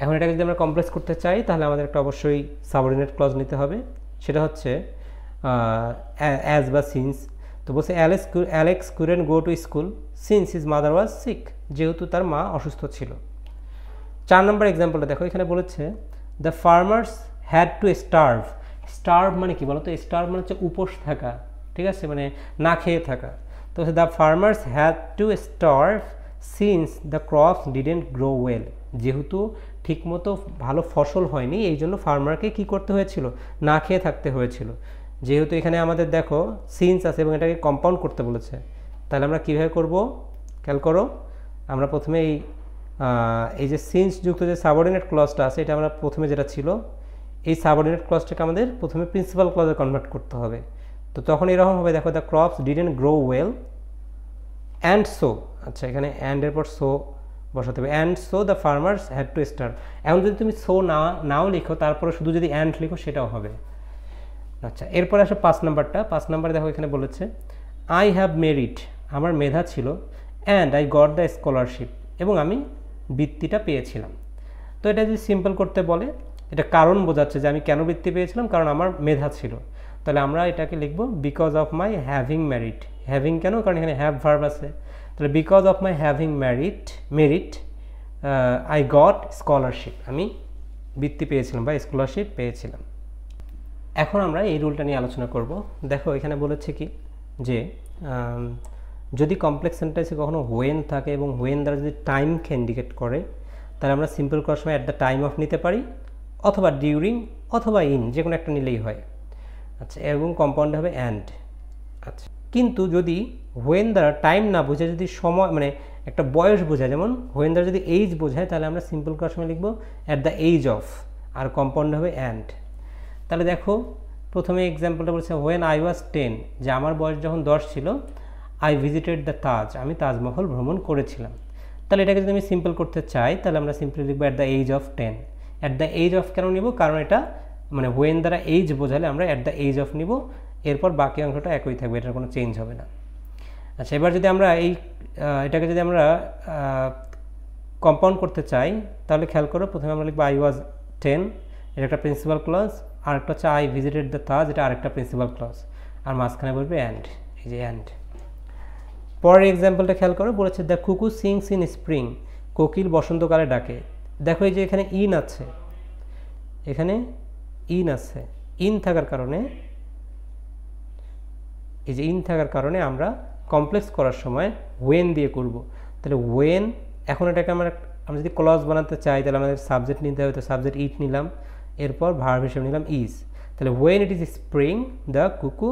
এখন এটাকে যদি আমরা কমপ্লেক্স করতে চাই তাহলে আমাদের একটা অবশ্যই সাবঅর্ডিনেট ক্লজ নিতে হবে, সেটা হচ্ছে অ্যাজ বা সিন্স। তো বলছে Alex couldn't go to school since his mother was sick, যেহেতু তার মা অসুস্থ ছিল। 4 নম্বর এক্সাম্পলটা দেখো, এখানে বলেছে the farmers had to starve. Starve মানে কি বলো তো, স্টার্ভ মানে হচ্ছে উপোস থাকা, ঠিক আছে, মানে না খেয়ে থাকা। তো the farmers had to starve since the crops didn't grow well, যেহেতু ঠিকমতো ভালো ফসল হয়নি, এই জন্য ফার্মারকে কী করতে হয়েছিল, না খেয়ে থাকতে হয়েছিল। যেহেতু এখানে আমাদের দেখো সিন্স আছে এবং এটাকে কম্পাউন্ড করতে বলেছে, তাহলে আমরা কীভাবে করব, খেয়াল করো। আমরা প্রথমে এই যে সিন্স যুক্ত যে সাবঅর্ডিনেট ক্লজটা আছে, এটা আমরা প্রথমে যেটা ছিল, এই সাবঅর্ডিনেট ক্লজটাকে আমাদের প্রথমে প্রিন্সিপাল ক্লজে কনভার্ট করতে হবে। তো তখন এরকম হবে, দেখো the crops didn't grow well and so, আচ্ছা এখানে অ্যান্ডের পর সো বসাতে হবে, and so the farmers had to start. এখন যদি তুমি সো নাও লিখো, তারপরে শুধু যদি অ্যান্ড লিখো সেটাও হবে। আচ্ছা, এরপরে আসো 5 নাম্বারটা। 5 নাম্বারে দেখো এখানে বলেছে আই হ্যাভ মেরিট, আমার মেধা ছিল, and I got the scholarship, এবং আমি বৃত্তিটা পেয়েছিলাম। তো এটা যদি সিম্পল করতে বলে, এটা কারণ বোঝাচ্ছে যে আমি কেন বৃত্তি পেয়েছিলাম, কারণ আমার মেধা ছিল। তাহলে আমরা এটাকে লিখব because of my having merit. Having কেন, কারণ এখানে হ্যাভ ভার্ব আছে। তাহলে because of my having merit I got scholarship, আমি বৃত্তি পেয়েছিলাম বা স্কলারশিপ পেয়েছিলাম। এখন আমরা এই রুলটা নিয়ে আলোচনা করব। দেখো এখানে বলেছে কি যে যদি কমপ্লেক্স সেন্টেন্সে কখনো হোয়েন থাকে এবং হোয়েন দ্বারা যদি টাইমকে ইন্ডিকেট করে, তাহলে আমরা সিম্পল করার সময় অ্যাট দ্য টাইম অফ নিতে পারি, অথবা ডিউরিং, অথবা ইন, যে কোনো একটা নিলেই হয়। আচ্ছা, এবং কম্পাউন্ড হবে অ্যান্ড। আচ্ছা, কিন্তু যদি হোয়েন দ্বারা টাইম না বোঝায়, যদি সময় মানে একটা বয়স বোঝায়, যেমন হোয়েন দ্বারা যদি এইজ বোঝায়, তাহলে আমরা সিম্পল করার সময় লিখবো অ্যাট দ্য এইজ অফ, আর কম্পাউন্ড হবে অ্যান্ড। তাহলে দেখো প্রথমে এক্সাম্পলটা বলছে হোয়েন আই ওয়াজ 10, যে আমার বয়স যখন 10 ছিল, আই ভিজিটেড দ্য তাজ, আমি তাজমহল ভ্রমণ করেছিলাম। তাহলে এটাকে যদি আমি সিম্পল করতে চাই, তাহলে আমরা সিম্পলি লিখবো at the age of 10। At the age of কেন নিব, কারণ এটা মানে হোয়েন দ্বারা এইজ বোঝালে আমরা অ্যাট দ্য এইজ অফ নিব, এরপর বাকি অংশটা একই থাকবে, এটার কোনো চেঞ্জ হবে না। আচ্ছা, এবার যদি আমরা এটাকে যদি আমরা কম্পাউন্ড করতে চাই, তাহলে খেয়াল করো, প্রথমে আমরা লিখবো আই ওয়াজ 10, এটা একটা প্রিন্সিপাল ক্লজ, আর একটা হচ্ছে আই ভিজিটেড দ্য তাজ, এটা আরেকটা প্রিন্সিপাল ক্লজ, আর মাঝখানে বলবে অ্যান্ড, এই যে অ্যান্ড। পরের এক্সাম্পলটা খেয়াল করো, বলেছে the cuckoo sings in spring, কোকিল বসন্তকালে ডাকে। দেখো এই যে এখানে ইন আছে, এখানে ইন আছে, ইন থাকার কারণে, এই যে ইন থাকার কারণে আমরা কমপ্লেক্স করার সময় ওয়েন দিয়ে করব। তাহলে ওয়েন, এখন এটাকে আমরা যদি ক্লজ বানাতে চাই, তাহলে আমাদের সাবজেক্ট নিতে হবে, তো সাবজেক্ট ইট নিলাম, এরপর ভার্ব হিসেবে নিলাম ইজ। তাহলে when it is spring the cuckoo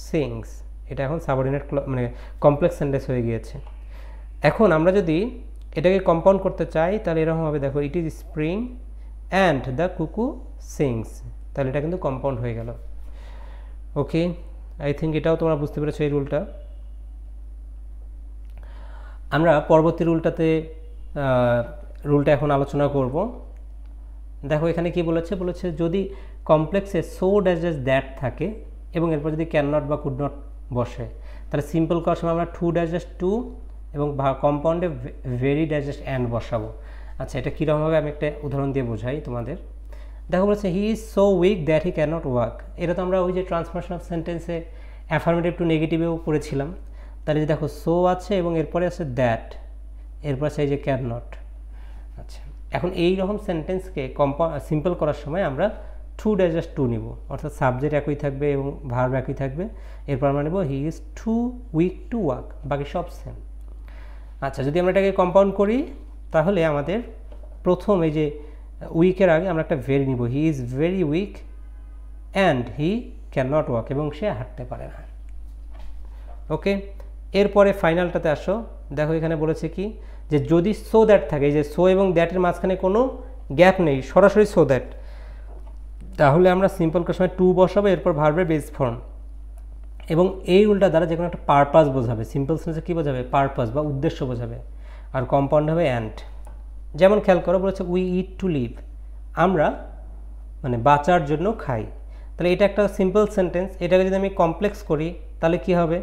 sings, এটা এখন সাবঅর্ডিনেট মানে কমপ্লেক্স সেন্টেন্স হয়ে গিয়েছে। এখন আমরা যদি এটাকে কম্পাউন্ড করতে চাই, তাহলে এরকম হবে, দেখো ইট is spring and the cuckoo sings, তাহলে এটা কিন্তু কম্পাউন্ড হয়ে গেল। ওকে, আই থিঙ্ক এটাও তোমরা বুঝতে পেরেছো এই রুলটা। আমরা পরবর্তী রুলটা এখন আলোচনা করব। দেখো এখানে কি বলেছে, যদি কমপ্লেক্সে সো ড্যাশ ড্যাশ দ্যাট থাকে এবং এরপর যদি ক্যান নট বা কুড নট বসে, তাহলে সিম্পল করার সময় আমরা টু ড্যাশ ড্যাশ টু এবং কম্পাউন্ডে ভেরি ড্যাশ ড্যাশ অ্যান্ড বসাবো। আচ্ছা, এটা কীরকম হবে আমি একটা উদাহরণ দিয়ে বোঝাই তোমাদের। দেখো বলেছে he is so weak that he can not walk, এটা তো আমরা ওই যে ট্রান্সফরমেশন অফ সেন্টেন্সে অ্যাফার্মেটিভ টু নেগেটিভেও পড়েছিলাম। তাহলে যে দেখো সো আছে এবং এরপরে আছে দ্যাট, এরপর আছে এই যে ক্যান নট। আচ্ছা, এখন এই রকম সেন্টেন্সকে সিম্পল করার সময় আমরা টু ড্যাশ ড্যাশ টু নিব, অর্থাৎ সাবজেক্ট একই থাকবে এবং ভার্ব একই থাকবে, এরপর আমরা নেব he is too weak to walk, বাকি সব সেম। আচ্ছা, যদি আমরা এটাকে কম্পাউন্ড করি, তাহলে আমাদের প্রথম এই যে উইকের আগে আমরা একটা ভেরি নিব, he is very weak and he can not walk, এবং সে হাঁটতে পারে না। ওকে, এরপরে ফাইনালটাতে আসো। দেখো এখানে বলেছে কি যে যদি সো দ্যাট থাকে, এই যে সো এবং দ্যাটের মাঝখানে কোনো গ্যাপ নেই, সরাসরি সো দ্যাট, তাহলে আমরা সিম্পল করার সময় টু বসাবো, এরপর ভার্বের বেস ফর্ম, এবং এই রুলটা দ্বারা যে কোনো একটা পারপাস বোঝাবে। সিম্পল সেন্সে কী বোঝাবে, পারপাস বা উদ্দেশ্য বোঝাবে, আর কম্পাউন্ড হবে অ্যান্ড। যেমন খেয়াল করো, বলেছে উই ইট টু লিভ, আমরা মানে বাঁচার জন্য খাই। তাহলে এটা একটা সিম্পল সেন্টেন্স, এটাকে যদি আমি কমপ্লেক্স করি, তাহলে কি হবে,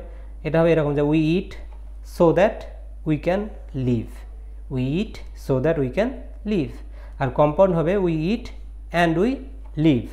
এটা হবে এরকম যে we eat so that we can live, we eat so that we can live, আর কম্পাউন্ড হবে we eat and we leave.